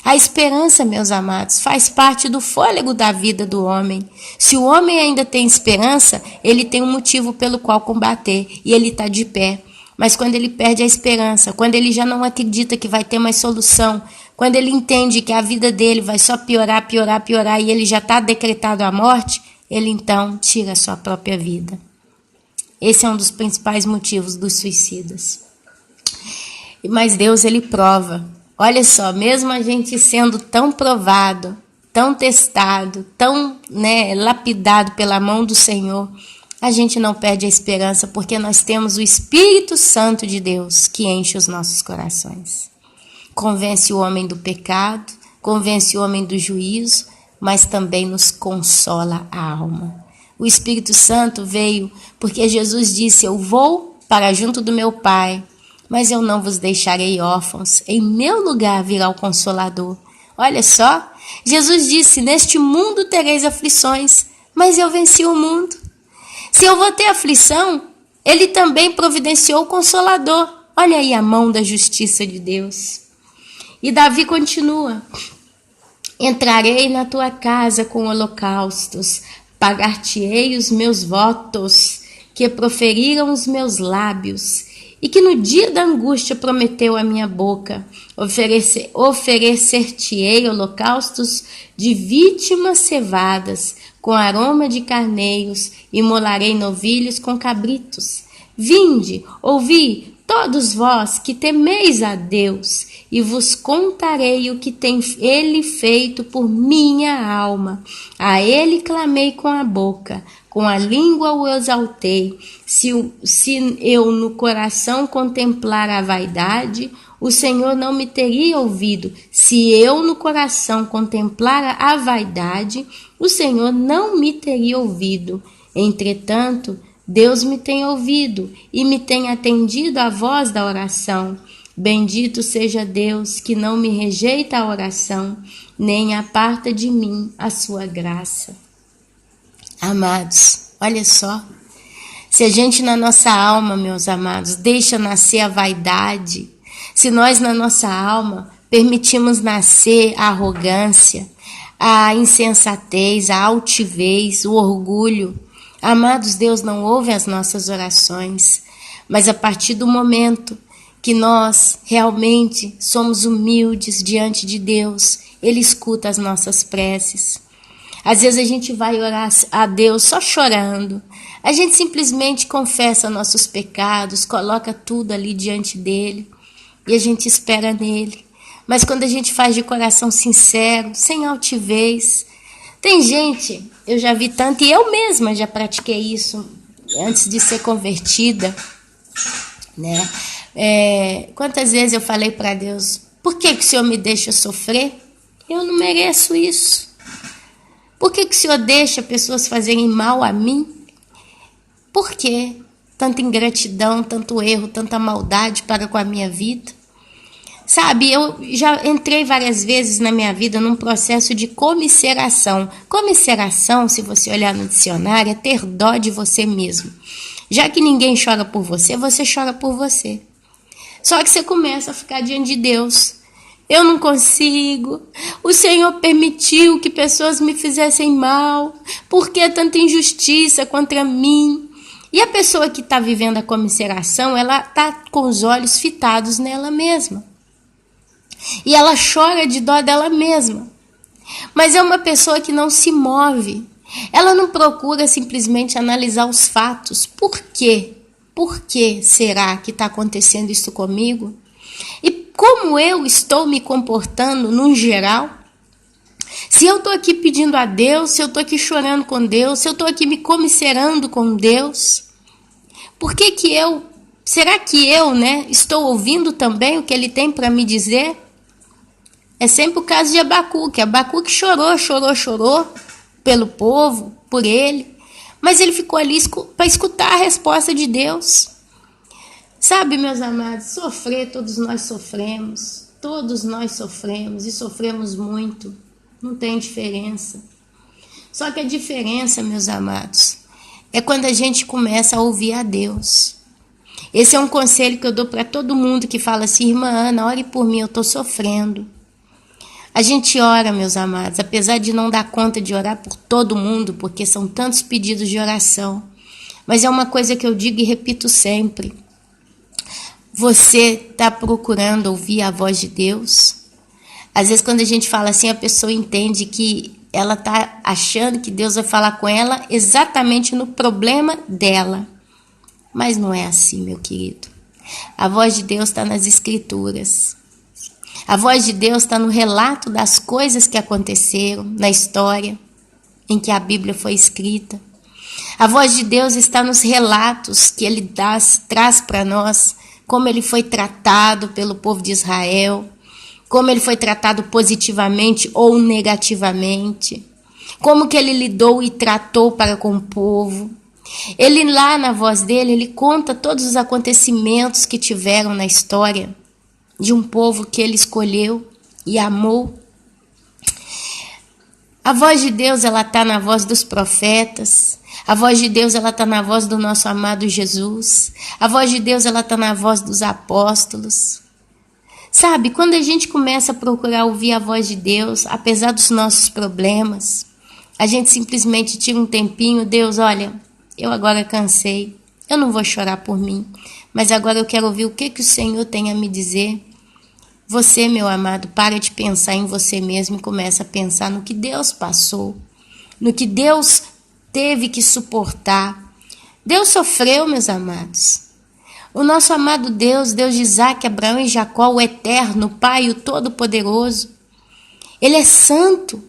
A esperança, meus amados, faz parte do fôlego da vida do homem. Se o homem ainda tem esperança, ele tem um motivo pelo qual combater. E ele está de pé. Mas quando ele perde a esperança, quando ele já não acredita que vai ter mais solução, quando ele entende que a vida dele vai só piorar, piorar, piorar e ele já está decretado a morte, ele então tira a sua própria vida. Esse é um dos principais motivos dos suicidas. Mas Deus, ele prova. Olha só, mesmo a gente sendo tão provado, tão testado, tão lapidado pela mão do Senhor, a gente não perde a esperança porque nós temos o Espírito Santo de Deus que enche os nossos corações. Convence o homem do pecado, convence o homem do juízo, mas também nos consola a alma. O Espírito Santo veio porque Jesus disse: eu vou para junto do meu Pai, mas eu não vos deixarei órfãos, em meu lugar virá o Consolador. Olha só, Jesus disse: neste mundo tereis aflições, mas eu venci o mundo. Se eu vou ter aflição, ele também providenciou o Consolador. Olha aí a mão da justiça de Deus. E Davi continua: entrarei na tua casa com holocaustos, pagar-te-ei os meus votos, que proferiram os meus lábios, e que no dia da angústia prometeu à minha boca: oferecer-te-ei holocaustos de vítimas cevadas, com aroma de carneiros, e molarei novilhos com cabritos. Vinde, ouvi, todos vós que temeis a Deus, e vos contarei o que tem ele feito por minha alma. A ele clamei com a boca, com a língua o exaltei. Se eu no coração contemplar a vaidade, o Senhor não me teria ouvido. Se eu no coração contemplar a vaidade, o Senhor não me teria ouvido. Entretanto, Deus me tem ouvido e me tem atendido à voz da oração. Bendito seja Deus, que não me rejeita a oração, nem aparta de mim a sua graça. Amados, olha só, se a gente na nossa alma, meus amados, deixa nascer a vaidade, se nós na nossa alma permitimos nascer a arrogância, a insensatez, a altivez, o orgulho, amados, Deus não ouve as nossas orações, mas a partir do momento que nós realmente somos humildes diante de Deus, Ele escuta as nossas preces. Às vezes a gente vai orar a Deus só chorando, a gente simplesmente confessa nossos pecados, coloca tudo ali diante dEle e a gente espera nele. Mas quando a gente faz de coração sincero, sem altivez, tem gente, eu já vi tanto, e eu mesma já pratiquei isso antes de ser convertida, né? Quantas vezes eu falei para Deus: por que o Senhor me deixa sofrer? Eu não mereço isso. Por que o Senhor deixa pessoas fazerem mal a mim? Por que tanta ingratidão, tanto erro, tanta maldade para com a minha vida? Sabe, eu já entrei várias vezes na minha vida num processo de comiseração. Comiseração, se você olhar no dicionário, é ter dó de você mesmo. Já que ninguém chora por você, você chora por você. Só que você começa a ficar diante de Deus. Eu não consigo. O Senhor permitiu que pessoas me fizessem mal. Por que tanta injustiça contra mim? E a pessoa que está vivendo a comiseração, ela está com os olhos fitados nela mesma. E ela chora de dó dela mesma. Mas é uma pessoa que não se move. Ela não procura simplesmente analisar os fatos. Por quê? Por que será que está acontecendo isso comigo? E como eu estou me comportando no geral? Se eu estou aqui pedindo a Deus, se eu estou aqui chorando com Deus, se eu estou aqui me comiserando com Deus, por que eu, será que eu, estou ouvindo também o que Ele tem para me dizer? É sempre o caso de Abacuque. Abacuque chorou pelo povo, por ele, mas ele ficou ali para escutar a resposta de Deus. Sabe, meus amados, sofrer, todos nós sofremos e sofremos muito, não tem diferença. Só que a diferença, meus amados, é quando a gente começa a ouvir a Deus. Esse é um conselho que eu dou para todo mundo que fala assim: irmã Ana, ore por mim, eu estou sofrendo. A gente ora, meus amados, apesar de não dar conta de orar por todo mundo, porque são tantos pedidos de oração. Mas é uma coisa que eu digo e repito sempre. Você está procurando ouvir a voz de Deus? Às vezes quando a gente fala assim, a pessoa entende que ela está achando que Deus vai falar com ela exatamente no problema dela. Mas não é assim, meu querido. A voz de Deus está nas Escrituras. A voz de Deus está no relato das coisas que aconteceram na história em que a Bíblia foi escrita. A voz de Deus está nos relatos que Ele traz para nós, como Ele foi tratado pelo povo de Israel, como Ele foi tratado positivamente ou negativamente, como que Ele lidou e tratou para com o povo. Ele lá na voz dele, Ele conta todos os acontecimentos que tiveram na história de um povo que Ele escolheu e amou. A voz de Deus, ela está na voz dos profetas. A voz de Deus, ela está na voz do nosso amado Jesus. A voz de Deus, ela está na voz dos apóstolos. Sabe, quando a gente começa a procurar ouvir a voz de Deus, apesar dos nossos problemas, a gente simplesmente tira um tempinho: Deus, olha, eu agora cansei. Eu não vou chorar por mim, mas agora eu quero ouvir o que o Senhor tem a me dizer. Você, meu amado, para de pensar em você mesmo e começa a pensar no que Deus passou, no que Deus teve que suportar. Deus sofreu, meus amados. O nosso amado Deus, Deus de Isaac, Abraão e Jacó, o eterno, o Pai, o Todo-Poderoso, Ele é santo.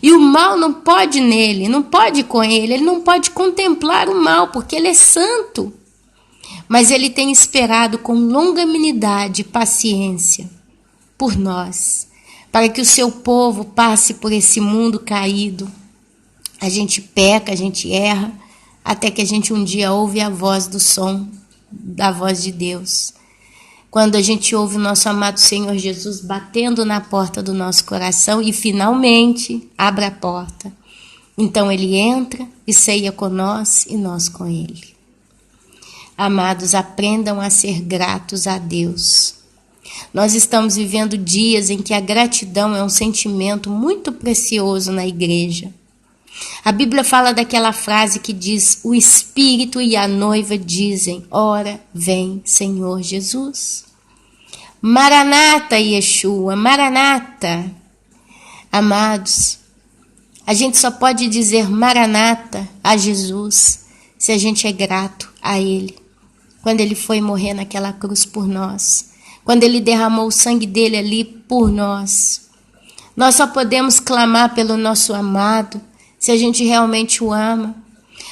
E o mal não pode nele, não pode com ele não pode contemplar o mal, porque ele é santo. Mas ele tem esperado com longanimidade e paciência por nós, para que o seu povo passe por esse mundo caído. A gente peca, a gente erra, até que a gente um dia ouve a voz do som, da voz de Deus. Quando a gente ouve o nosso amado Senhor Jesus batendo na porta do nosso coração e finalmente abre a porta. Então ele entra e ceia com nós e nós com ele. Amados, aprendam a ser gratos a Deus. Nós estamos vivendo dias em que a gratidão é um sentimento muito precioso na igreja. A Bíblia fala daquela frase que diz: o Espírito e a noiva dizem: ora, vem, Senhor Jesus. Maranata, Yeshua, Maranata. Amados, a gente só pode dizer Maranata a Jesus se a gente é grato a Ele. Quando Ele foi morrer naquela cruz por nós, quando Ele derramou o sangue dele ali por nós. Nós só podemos clamar pelo nosso amado se a gente realmente o ama.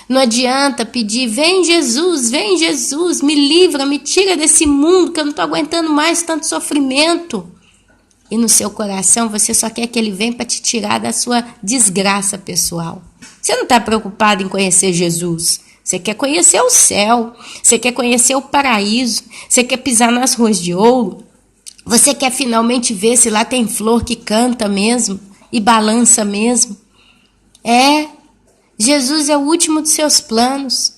Não adianta pedir: vem Jesus, me livra, me tira desse mundo que eu não estou aguentando mais tanto sofrimento. E no seu coração você só quer que ele venha para te tirar da sua desgraça pessoal. Você não está preocupado em conhecer Jesus. Você quer conhecer o céu, você quer conhecer o paraíso, você quer pisar nas ruas de ouro. Você quer finalmente ver se lá tem flor que canta mesmo e balança mesmo. Jesus é o último dos seus planos.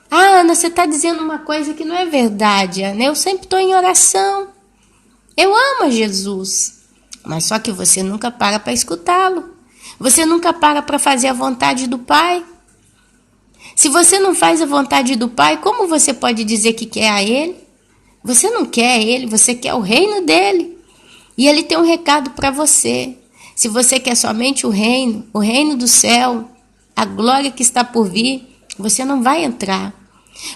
Ah, Ana, você está dizendo uma coisa que não é verdade, Ana. Eu sempre estou em oração. Eu amo Jesus. Mas só que você nunca para escutá-lo. Você nunca para fazer a vontade do Pai. Se você não faz a vontade do Pai, como você pode dizer que quer a Ele? Você não quer Ele, você quer o reino dEle. E Ele tem um recado para você. Se você quer somente o reino do céu, a glória que está por vir, você não vai entrar.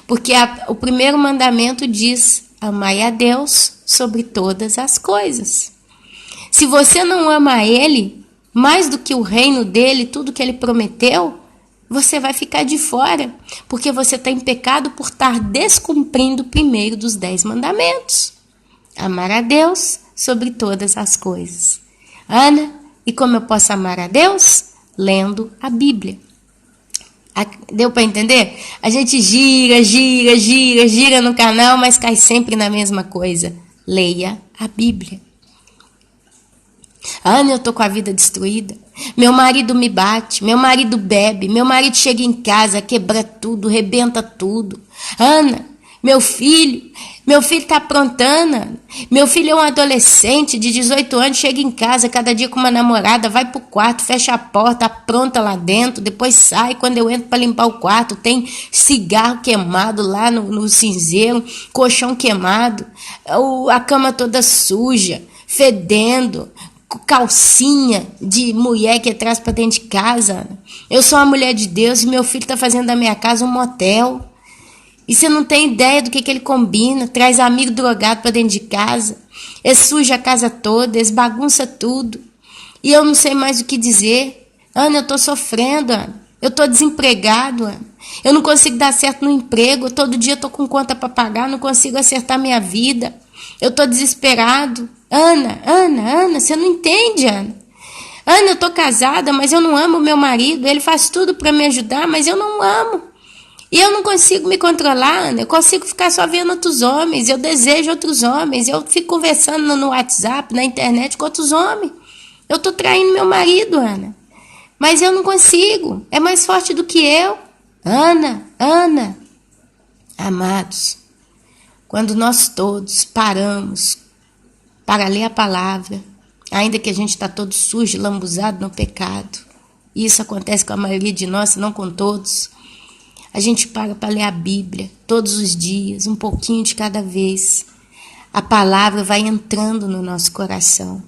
Porque o primeiro mandamento diz: amai a Deus sobre todas as coisas. Se você não ama a Ele, mais do que o reino dEle, tudo que Ele prometeu, você vai ficar de fora. Porque você está em pecado por estar descumprindo o primeiro dos 10 mandamentos. Amar a Deus sobre todas as coisas. Ana, e como eu posso amar a Deus? Lendo a Bíblia. Deu para entender? A gente gira no canal, mas cai sempre na mesma coisa. Leia a Bíblia. Ana, eu tô com a vida destruída. Meu marido me bate, meu marido bebe, meu marido chega em casa, quebra tudo, rebenta tudo. Ana, meu filho tá aprontando. Meu filho é um adolescente de 18 anos, chega em casa cada dia com uma namorada, vai pro quarto, fecha a porta, apronta lá dentro, depois sai. Quando eu entro para limpar o quarto, tem cigarro queimado lá no cinzeiro, colchão queimado, a cama toda suja, fedendo, calcinha de mulher que traz para dentro de casa. Eu sou uma mulher de Deus e meu filho tá fazendo da minha casa um motel. E você não tem ideia do que ele combina. Traz amigo drogado para dentro de casa. Ele suja a casa toda, ele bagunça tudo. E eu não sei mais o que dizer. Ana, eu tô sofrendo, Ana. Eu tô desempregado, Ana. Eu não consigo dar certo no emprego. Todo dia eu tô com conta para pagar, não consigo acertar minha vida. Eu tô desesperado. Ana, você não entende, Ana. Ana, eu tô casada, mas eu não amo o meu marido. Ele faz tudo para me ajudar, mas eu não amo. E eu não consigo me controlar, Ana. Eu consigo ficar só vendo outros homens. Eu desejo outros homens. Eu fico conversando no WhatsApp, na internet com outros homens. Eu tô traindo meu marido, Ana. Mas eu não consigo. É mais forte do que eu. Ana. Amados, quando nós todos paramos para ler a palavra, ainda que a gente está todo sujo, lambuzado no pecado, e isso acontece com a maioria de nós, se não com todos, A gente para ler a Bíblia todos os dias, um pouquinho de cada vez. A palavra vai entrando no nosso coração.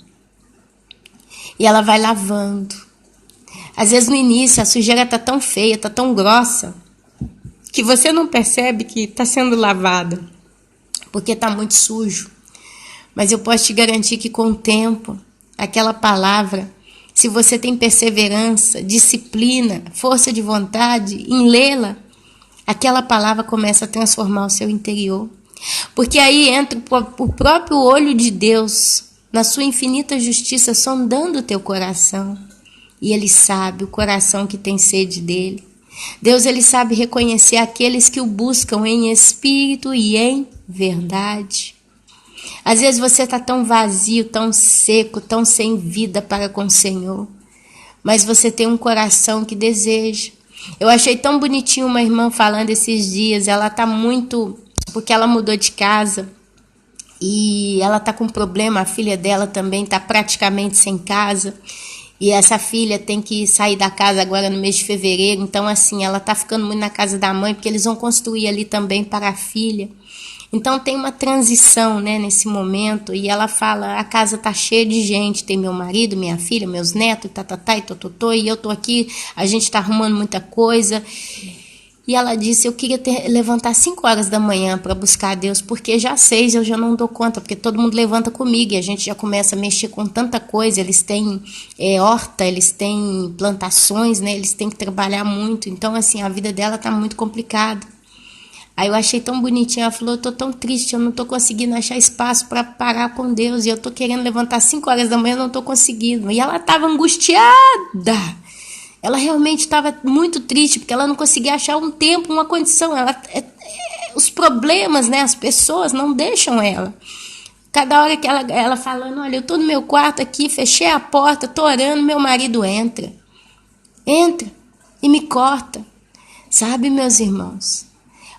E ela vai lavando. Às vezes no início a sujeira está tão feia, está tão grossa, que você não percebe que está sendo lavada, porque está muito sujo. Mas eu posso te garantir que com o tempo, aquela palavra, se você tem perseverança, disciplina, força de vontade em lê-la, aquela palavra começa a transformar o seu interior. Porque aí entra o próprio olho de Deus, na sua infinita justiça, sondando o teu coração. E Ele sabe o coração que tem sede dEle. Deus, Ele sabe reconhecer aqueles que o buscam em espírito e em verdade. Às vezes você está tão vazio, tão seco, tão sem vida para com o Senhor. Mas você tem um coração que deseja. Eu achei tão bonitinho uma irmã falando esses dias. Ela está muito... Porque ela mudou de casa. E ela está com problema. A filha dela também está praticamente sem casa. E essa filha tem que sair da casa agora no mês de fevereiro. Então, assim, ela está ficando muito na casa da mãe. Porque eles vão construir ali também para a filha. Então tem uma transição, né, nesse momento, e ela fala, a casa tá cheia de gente, tem meu marido, minha filha, meus netos, e tototô, e eu tô aqui, a gente tá arrumando muita coisa. E ela disse, eu queria levantar 5 horas da manhã para buscar a Deus, porque já 6 eu já não dou conta, porque todo mundo levanta comigo, e a gente já começa a mexer com tanta coisa, eles têm horta, eles têm plantações, né, eles têm que trabalhar muito, então assim, a vida dela tá muito complicada. Aí eu achei tão bonitinho, ela falou, eu tô tão triste, eu não tô conseguindo achar espaço para parar com Deus, e eu tô querendo levantar 5 horas da manhã, eu não tô conseguindo. E ela tava angustiada, ela realmente estava muito triste, porque ela não conseguia achar um tempo, uma condição, os problemas, né, as pessoas não deixam ela. Cada hora que ela falando, olha, eu tô no meu quarto aqui, fechei a porta, tô orando, meu marido entra e me corta, sabe, meus irmãos?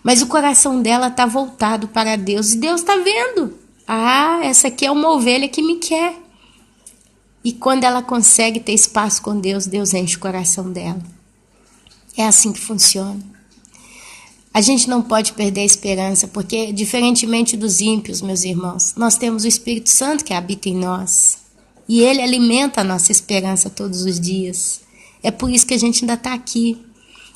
Mas o coração dela está voltado para Deus. E Deus está vendo. Ah, essa aqui é uma ovelha que me quer. E quando ela consegue ter espaço com Deus, Deus enche o coração dela. É assim que funciona. A gente não pode perder a esperança, porque, diferentemente dos ímpios, meus irmãos, nós temos o Espírito Santo que habita em nós. E Ele alimenta a nossa esperança todos os dias. É por isso que a gente ainda está aqui.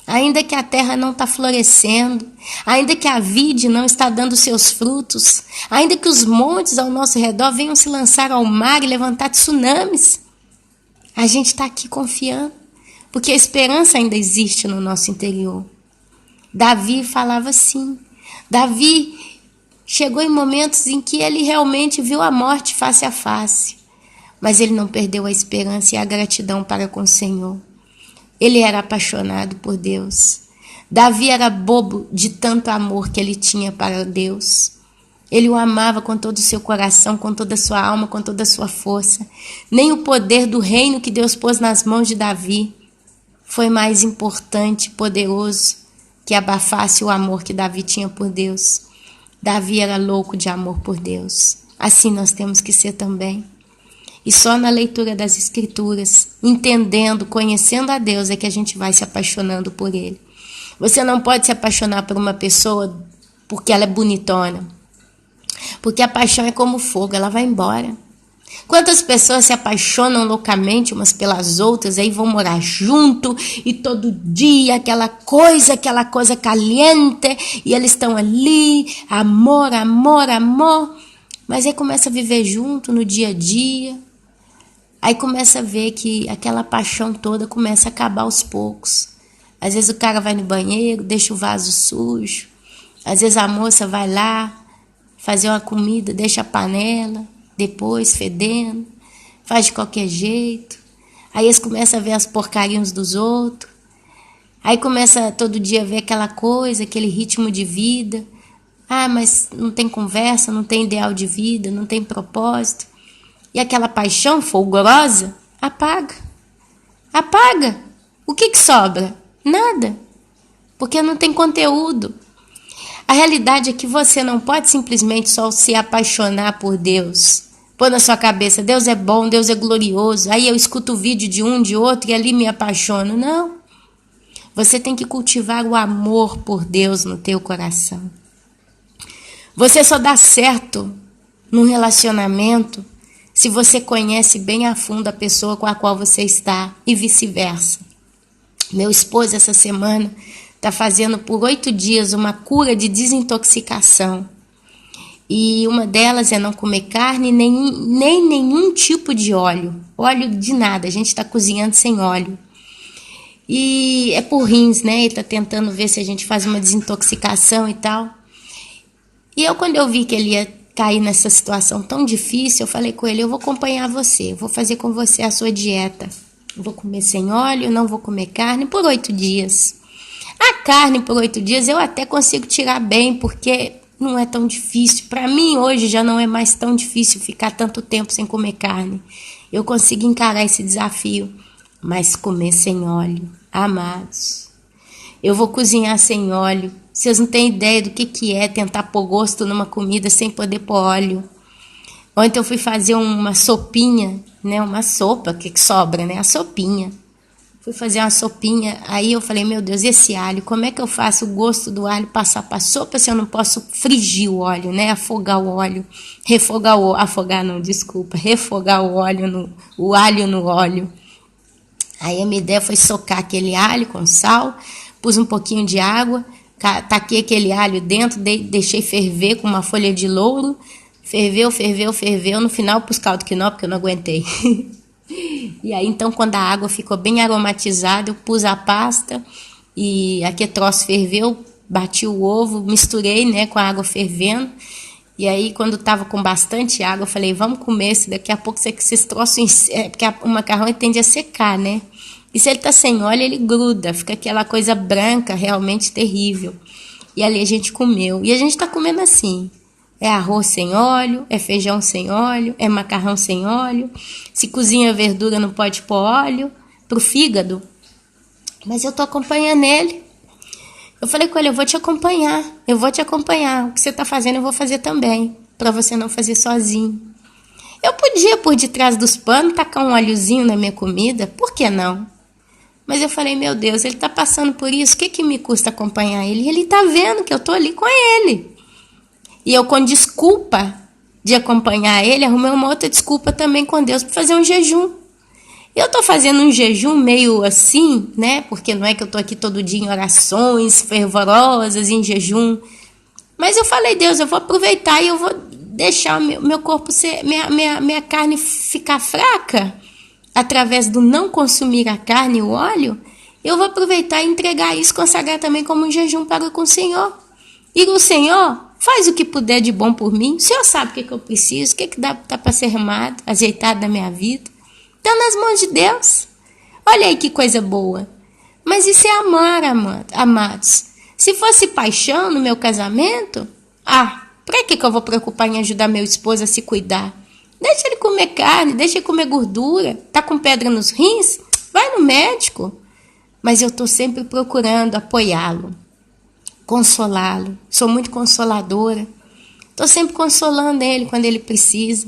Ainda que a terra não está florescendo, ainda que a vide não está dando seus frutos, ainda que os montes ao nosso redor venham se lançar ao mar e levantar tsunamis, a gente está aqui confiando, porque a esperança ainda existe no nosso interior. Davi falava assim, Davi chegou em momentos em que ele realmente viu a morte face a face, mas ele não perdeu a esperança e a gratidão para com o Senhor. Ele era apaixonado por Deus. Davi era bobo de tanto amor que ele tinha para Deus. Ele o amava com todo o seu coração, com toda a sua alma, com toda a sua força. Nem o poder do reino que Deus pôs nas mãos de Davi foi mais importante, poderoso, que abafasse o amor que Davi tinha por Deus. Davi era louco de amor por Deus. Assim nós temos que ser também. E só na leitura das Escrituras, entendendo, conhecendo a Deus, é que a gente vai se apaixonando por Ele. Você não pode se apaixonar por uma pessoa porque ela é bonitona. Porque a paixão é como fogo, ela vai embora. Quantas pessoas se apaixonam loucamente umas pelas outras, aí vão morar junto, e todo dia aquela coisa caliente, e eles estão ali, amor, amor, amor. Mas aí começa a viver junto no dia a dia. Aí começa a ver que aquela paixão toda começa a acabar aos poucos. Às vezes o cara vai no banheiro, deixa o vaso sujo. Às vezes a moça vai lá fazer uma comida, deixa a panela, depois fedendo, faz de qualquer jeito. Aí eles começam a ver as porcarias uns dos outros. Aí começa todo dia a ver aquela coisa, aquele ritmo de vida. Ah, mas não tem conversa, não tem ideal de vida, não tem propósito. E aquela paixão fulgurosa apaga. Apaga. O que sobra? Nada. Porque não tem conteúdo. A realidade é que você não pode simplesmente só se apaixonar por Deus. Pôr na sua cabeça, Deus é bom, Deus é glorioso. Aí eu escuto o vídeo de um, de outro e ali me apaixono. Não. Você tem que cultivar o amor por Deus no teu coração. Você só dá certo num relacionamento se você conhece bem a fundo a pessoa com a qual você está e vice-versa. Meu esposo essa semana está fazendo por 8 dias uma cura de desintoxicação. E uma delas é não comer carne, nem nenhum tipo de óleo. Óleo de nada, a gente está cozinhando sem óleo. E é por rins, né? Ele está tentando ver se a gente faz uma desintoxicação e tal. E eu, quando eu vi que ele ia cair nessa situação tão difícil, eu falei com ele, eu vou acompanhar você, eu vou fazer com você a sua dieta. Eu vou comer sem óleo, não vou comer carne por 8 dias. A carne por 8 dias eu até consigo tirar bem, porque não é tão difícil. Para mim, hoje, já não é mais tão difícil ficar tanto tempo sem comer carne. Eu consigo encarar esse desafio. Mas comer sem óleo, amados, eu vou cozinhar sem óleo. Vocês não têm ideia do que é tentar pôr gosto numa comida sem poder pôr óleo. Ontem eu fui fazer uma sopinha, né? Uma sopa, que sobra, né? A sopinha. Fui fazer uma sopinha, aí eu falei, meu Deus, esse alho, como é que eu faço o gosto do alho passar para a sopa se eu não posso frigir o óleo, né? Afogar o óleo, refogar o alho no óleo. Aí a minha ideia foi socar aquele alho com sal, pus um pouquinho de água, taquei aquele alho dentro, deixei ferver com uma folha de louro, ferveu, no final pus caldo quinó, porque eu não aguentei. E aí, então, quando a água ficou bem aromatizada, eu pus a pasta e aquele troço ferveu, bati o ovo, misturei, né, com a água fervendo. E aí, quando estava com bastante água, eu falei, vamos comer esse, daqui a pouco esses troços, porque o macarrão tende a secar, né? E se ele tá sem óleo, ele gruda, fica aquela coisa branca, realmente terrível. E ali a gente comeu. E a gente tá comendo assim. É arroz sem óleo, é feijão sem óleo, é macarrão sem óleo. Se cozinha verdura não pode pôr óleo pro fígado. Mas eu tô acompanhando ele. Eu falei com ele, eu vou te acompanhar. O que você tá fazendo eu vou fazer também, para você não fazer sozinho. Eu podia, por detrás dos panos, tacar um óleozinho na minha comida, por que não? Mas eu falei, meu Deus, ele tá passando por isso, o que me custa acompanhar ele? Ele tá vendo que eu tô ali com ele. E eu, com desculpa de acompanhar ele, arrumei uma outra desculpa também com Deus para fazer um jejum. Eu tô fazendo um jejum meio assim, né? Porque não é que eu tô aqui todo dia em orações fervorosas, em jejum. Mas eu falei, Deus, eu vou aproveitar e eu vou deixar o meu corpo ser, minha carne ficar fraca através do não consumir a carne e o óleo. Eu vou aproveitar e entregar isso, consagrar também como um jejum para com o Senhor. E o Senhor faz o que puder de bom por mim. O Senhor sabe o que eu preciso, o que dá para ser arrumado, ajeitado na minha vida. Está nas mãos de Deus. Olha aí que coisa boa. Mas isso é amar, amados. Se fosse paixão no meu casamento, para que eu vou preocupar em ajudar meu esposo a se cuidar? Deixa ele comer carne, deixa ele comer gordura. Tá com pedra nos rins? Vai no médico. Mas eu estou sempre procurando apoiá-lo, consolá-lo. Sou muito consoladora. Estou sempre consolando ele quando ele precisa.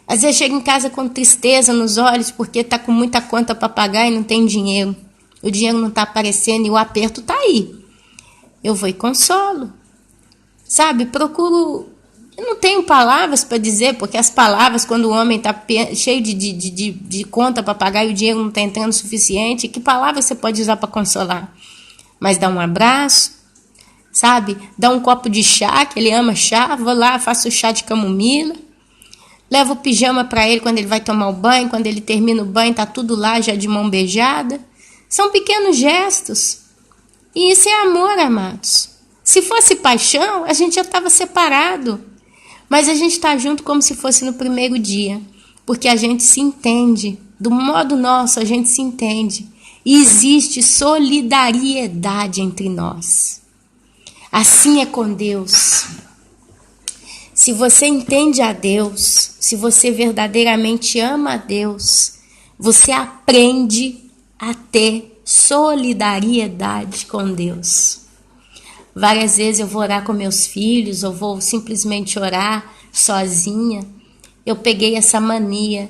Às vezes chega em casa com tristeza nos olhos porque está com muita conta para pagar e não tem dinheiro. O dinheiro não está aparecendo e o aperto está aí. Eu vou e consolo. Sabe, procuro... Eu não tenho palavras para dizer, porque as palavras, quando o homem está cheio de conta para pagar e o dinheiro não está entrando o suficiente, que palavras você pode usar para consolar? Mas dá um abraço, sabe? Dá um copo de chá, que ele ama chá, vou lá, faço o chá de camomila. Levo o pijama para ele quando ele vai tomar o banho, quando ele termina o banho, tá tudo lá já de mão beijada. São pequenos gestos. E isso é amor, amados. Se fosse paixão, a gente já estava separado. Mas a gente está junto como se fosse no primeiro dia. Porque a gente se entende. Do modo nosso, a gente se entende. E existe solidariedade entre nós. Assim é com Deus. Se você entende a Deus, se você verdadeiramente ama a Deus, você aprende a ter solidariedade com Deus. Várias vezes eu vou orar com meus filhos, ou vou simplesmente orar sozinha. Eu peguei essa mania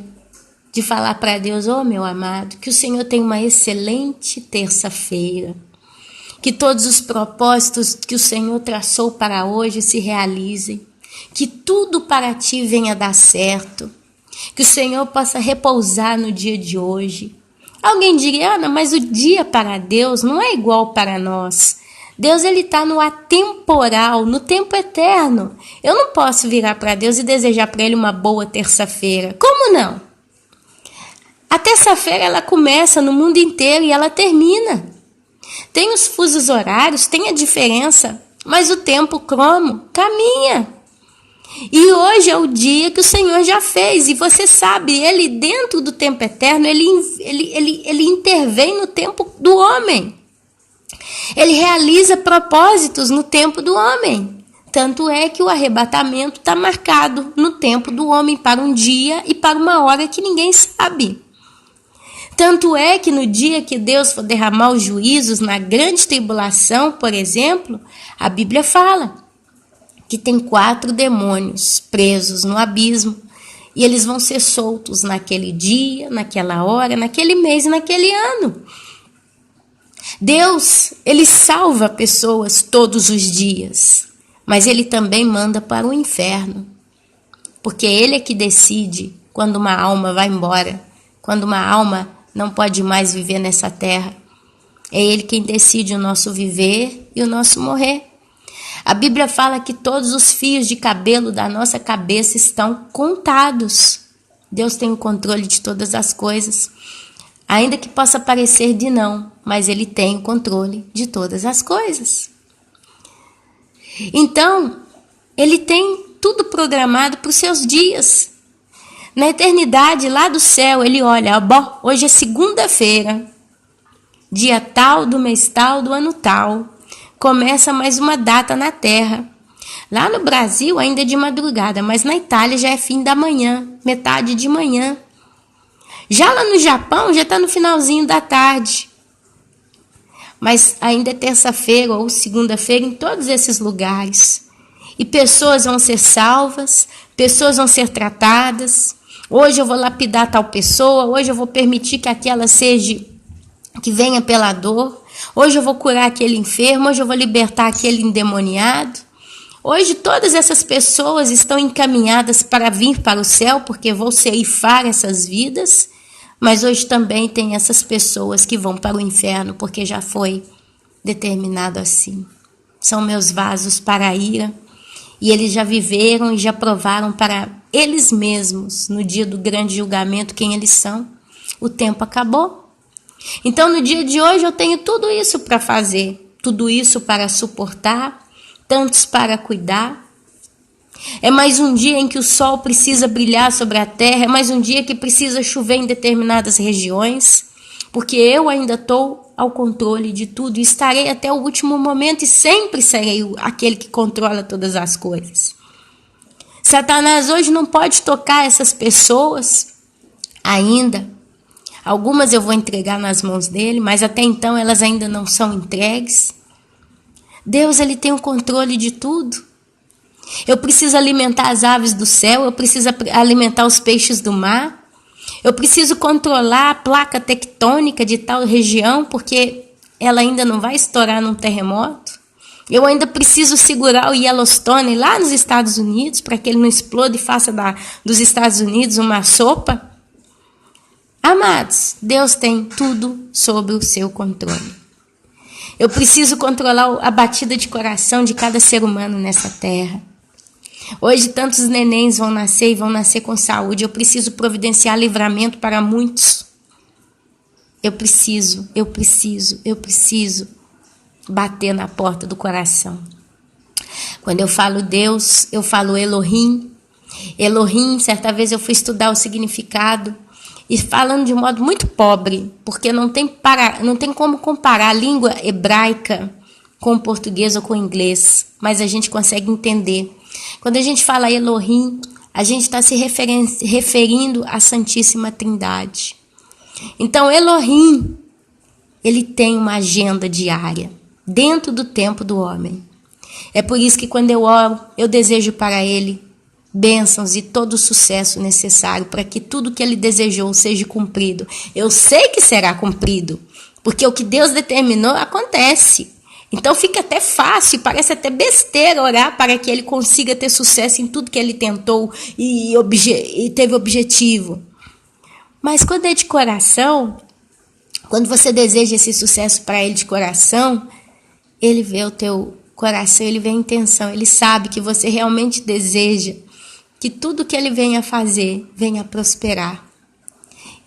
de falar para Deus, meu amado, que o Senhor tem uma excelente terça-feira. Que todos os propósitos que o Senhor traçou para hoje se realizem. Que tudo para ti venha dar certo. Que o Senhor possa repousar no dia de hoje. Alguém diria, Ana, mas o dia para Deus não é igual para nós. Deus ele está no atemporal, no tempo eterno. Eu não posso virar para Deus e desejar para Ele uma boa terça-feira. Como não? A terça-feira ela começa no mundo inteiro e ela termina. Tem os fusos horários, tem a diferença, mas o tempo cromo caminha. E hoje é o dia que o Senhor já fez. E você sabe, Ele dentro do tempo eterno, Ele intervém no tempo do homem. Ele realiza propósitos no tempo do homem. Tanto é que o arrebatamento está marcado no tempo do homem para um dia e para uma hora que ninguém sabe. Tanto é que no dia que Deus for derramar os juízos na grande tribulação, por exemplo, a Bíblia fala que tem 4 demônios presos no abismo e eles vão ser soltos naquele dia, naquela hora, naquele mês e naquele ano. Deus, Ele salva pessoas todos os dias, mas Ele também manda para o inferno, porque Ele é que decide quando uma alma vai embora, quando uma alma não pode mais viver nessa terra. É Ele quem decide o nosso viver e o nosso morrer. A Bíblia fala que todos os fios de cabelo da nossa cabeça estão contados. Deus tem o controle de todas as coisas. Ainda que possa parecer de não, mas Ele tem o controle de todas as coisas. Então, Ele tem tudo programado para os seus dias. Na eternidade, lá do céu, Ele olha, bom, hoje é segunda-feira, dia tal, do mês tal, do ano tal. Começa mais uma data na Terra. Lá no Brasil ainda é de madrugada, mas na Itália já é fim da manhã, metade de manhã. Já lá no Japão já está no finalzinho da tarde. Mas ainda é terça-feira ou segunda-feira em todos esses lugares. E pessoas vão ser salvas, pessoas vão ser tratadas. Hoje eu vou lapidar tal pessoa, hoje eu vou permitir que aquela que venha pela dor. Hoje eu vou curar aquele enfermo, hoje eu vou libertar aquele endemoniado. Hoje todas essas pessoas estão encaminhadas para vir para o céu, porque vou ceifar essas vidas. Mas hoje também tem essas pessoas que vão para o inferno, porque já foi determinado assim. São meus vasos para a ira. E eles já viveram e já provaram para eles mesmos, no dia do grande julgamento, quem eles são. O tempo acabou. Então, no dia de hoje, eu tenho tudo isso para fazer, tudo isso para suportar, tantos para cuidar. É mais um dia em que o sol precisa brilhar sobre a terra, é mais um dia que precisa chover em determinadas regiões, porque eu ainda estou ao controle de tudo e estarei até o último momento e sempre serei aquele que controla todas as coisas. Satanás hoje não pode tocar essas pessoas ainda. Algumas eu vou entregar nas mãos dele, mas até então elas ainda não são entregues. Deus, Ele tem o controle de tudo. Eu preciso alimentar as aves do céu, eu preciso alimentar os peixes do mar. Eu preciso controlar a placa tectônica de tal região, porque ela ainda não vai estourar num terremoto. Eu ainda preciso segurar o Yellowstone lá nos Estados Unidos, para que ele não explode e faça dos Estados Unidos uma sopa. Amados, Deus tem tudo sob o seu controle. Eu preciso controlar a batida de coração de cada ser humano nessa terra. Hoje tantos nenéns vão nascer e vão nascer com saúde. Eu preciso providenciar livramento para muitos. Eu preciso bater na porta do coração. Quando eu falo Deus, eu falo Elohim. Elohim, certa vez eu fui estudar o significado e falando de um modo muito pobre, porque não tem como comparar a língua hebraica com o português ou com o inglês, mas a gente consegue entender. Quando a gente fala Elohim, a gente está se referindo à Santíssima Trindade. Então, Elohim, ele tem uma agenda diária, dentro do tempo do homem. É por isso que quando eu oro, eu desejo para ele bênçãos e todo o sucesso necessário para que tudo que ele desejou seja cumprido. Eu sei que será cumprido, porque o que Deus determinou acontece. Então fica até fácil, parece até besteira orar para que ele consiga ter sucesso em tudo que ele tentou e teve objetivo. Mas quando é de coração, quando você deseja esse sucesso para ele de coração, ele vê o teu coração, ele vê a intenção, ele sabe que você realmente deseja que tudo que ele venha fazer venha prosperar.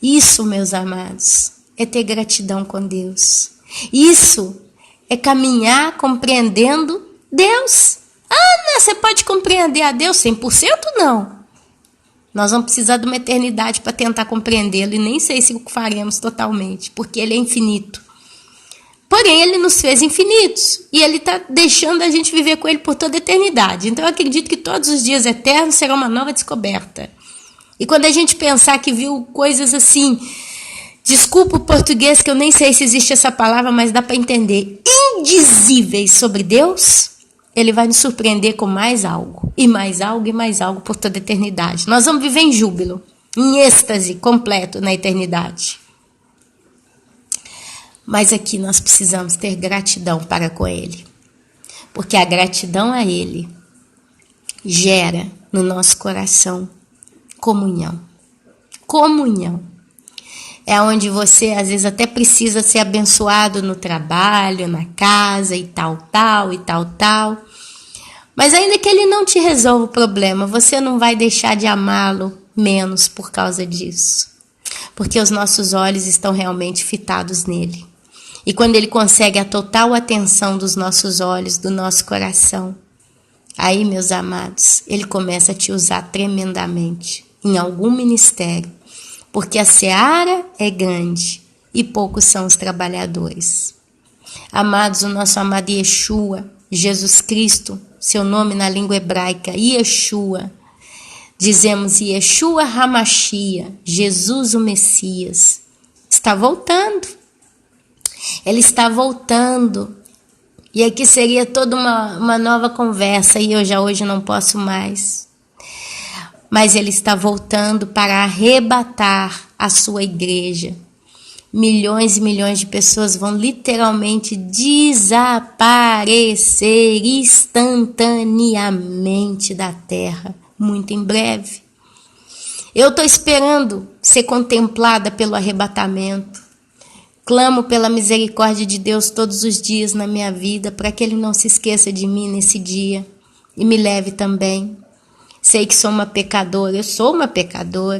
Isso, meus amados, é ter gratidão com Deus. Isso é caminhar compreendendo Deus. Ana, você pode compreender a Deus 100%? Não. Nós vamos precisar de uma eternidade para tentar compreendê-lo e nem sei se o faremos totalmente, porque ele é infinito. Porém, ele nos fez infinitos e ele está deixando a gente viver com ele por toda a eternidade. Então, eu acredito que todos os dias eternos serão uma nova descoberta. E quando a gente pensar que viu coisas assim, desculpa o português que eu nem sei se existe essa palavra, mas dá para entender, indizíveis sobre Deus, ele vai nos surpreender com mais algo, e mais algo, e mais algo por toda a eternidade. Nós vamos viver em júbilo, em êxtase completo na eternidade. Mas aqui nós precisamos ter gratidão para com ele, porque a gratidão a ele gera no nosso coração comunhão. Comunhão. É onde você, às vezes, até precisa ser abençoado no trabalho, na casa e tal. Mas ainda que ele não te resolva o problema, você não vai deixar de amá-lo menos por causa disso. Porque os nossos olhos estão realmente fitados nele. E quando ele consegue a total atenção dos nossos olhos, do nosso coração, aí, meus amados, ele começa a te usar tremendamente em algum ministério. Porque a seara é grande e poucos são os trabalhadores. Amados, o nosso amado Yeshua, Jesus Cristo, seu nome na língua hebraica, Yeshua. Dizemos Yeshua Hamashia, Jesus o Messias. Está voltando. Ele está voltando. E aqui seria toda uma nova conversa e eu já hoje não posso mais. Mas ele está voltando para arrebatar a sua igreja. Milhões e milhões de pessoas vão literalmente desaparecer instantaneamente da terra, muito em breve. Eu estou esperando ser contemplada pelo arrebatamento. Clamo pela misericórdia de Deus todos os dias na minha vida, para que Ele não se esqueça de mim nesse dia e me leve também. Sei que sou uma pecadora,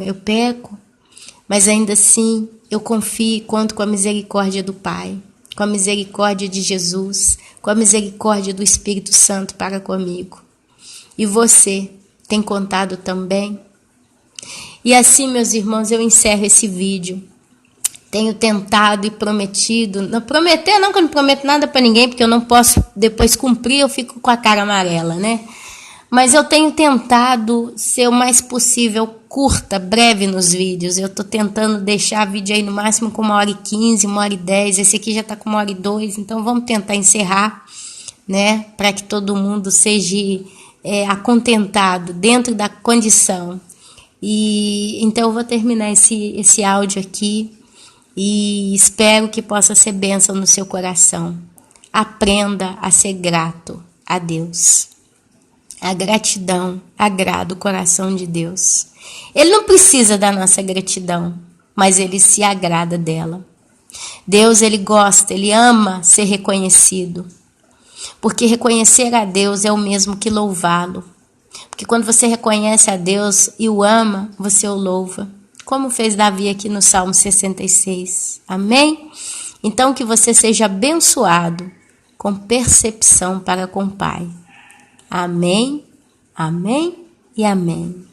eu peco, mas ainda assim eu confio e conto com a misericórdia do Pai, com a misericórdia de Jesus, com a misericórdia do Espírito Santo para comigo. E você tem contado também? E assim, meus irmãos, eu encerro esse vídeo. Tenho tentado e prometido, não prometer não, que eu não prometo nada para ninguém, porque eu não posso depois cumprir, eu fico com a cara amarela, né? Mas eu tenho tentado ser o mais possível curta, breve nos vídeos. Eu estou tentando deixar vídeo aí no máximo com 1h15, 1h10. Esse aqui já está com 1h02, então vamos tentar encerrar, né? Para que todo mundo seja acontentado dentro da condição. E então eu vou terminar esse áudio aqui e espero que possa ser bênção no seu coração. Aprenda a ser grato a Deus. A gratidão agrada o coração de Deus. Ele não precisa da nossa gratidão, mas Ele se agrada dela. Deus, Ele gosta, Ele ama ser reconhecido. Porque reconhecer a Deus é o mesmo que louvá-lo. Porque quando você reconhece a Deus e o ama, você o louva. Como fez Davi aqui no Salmo 66. Amém? Então que você seja abençoado com percepção para com o Pai. Amém, amém e amém.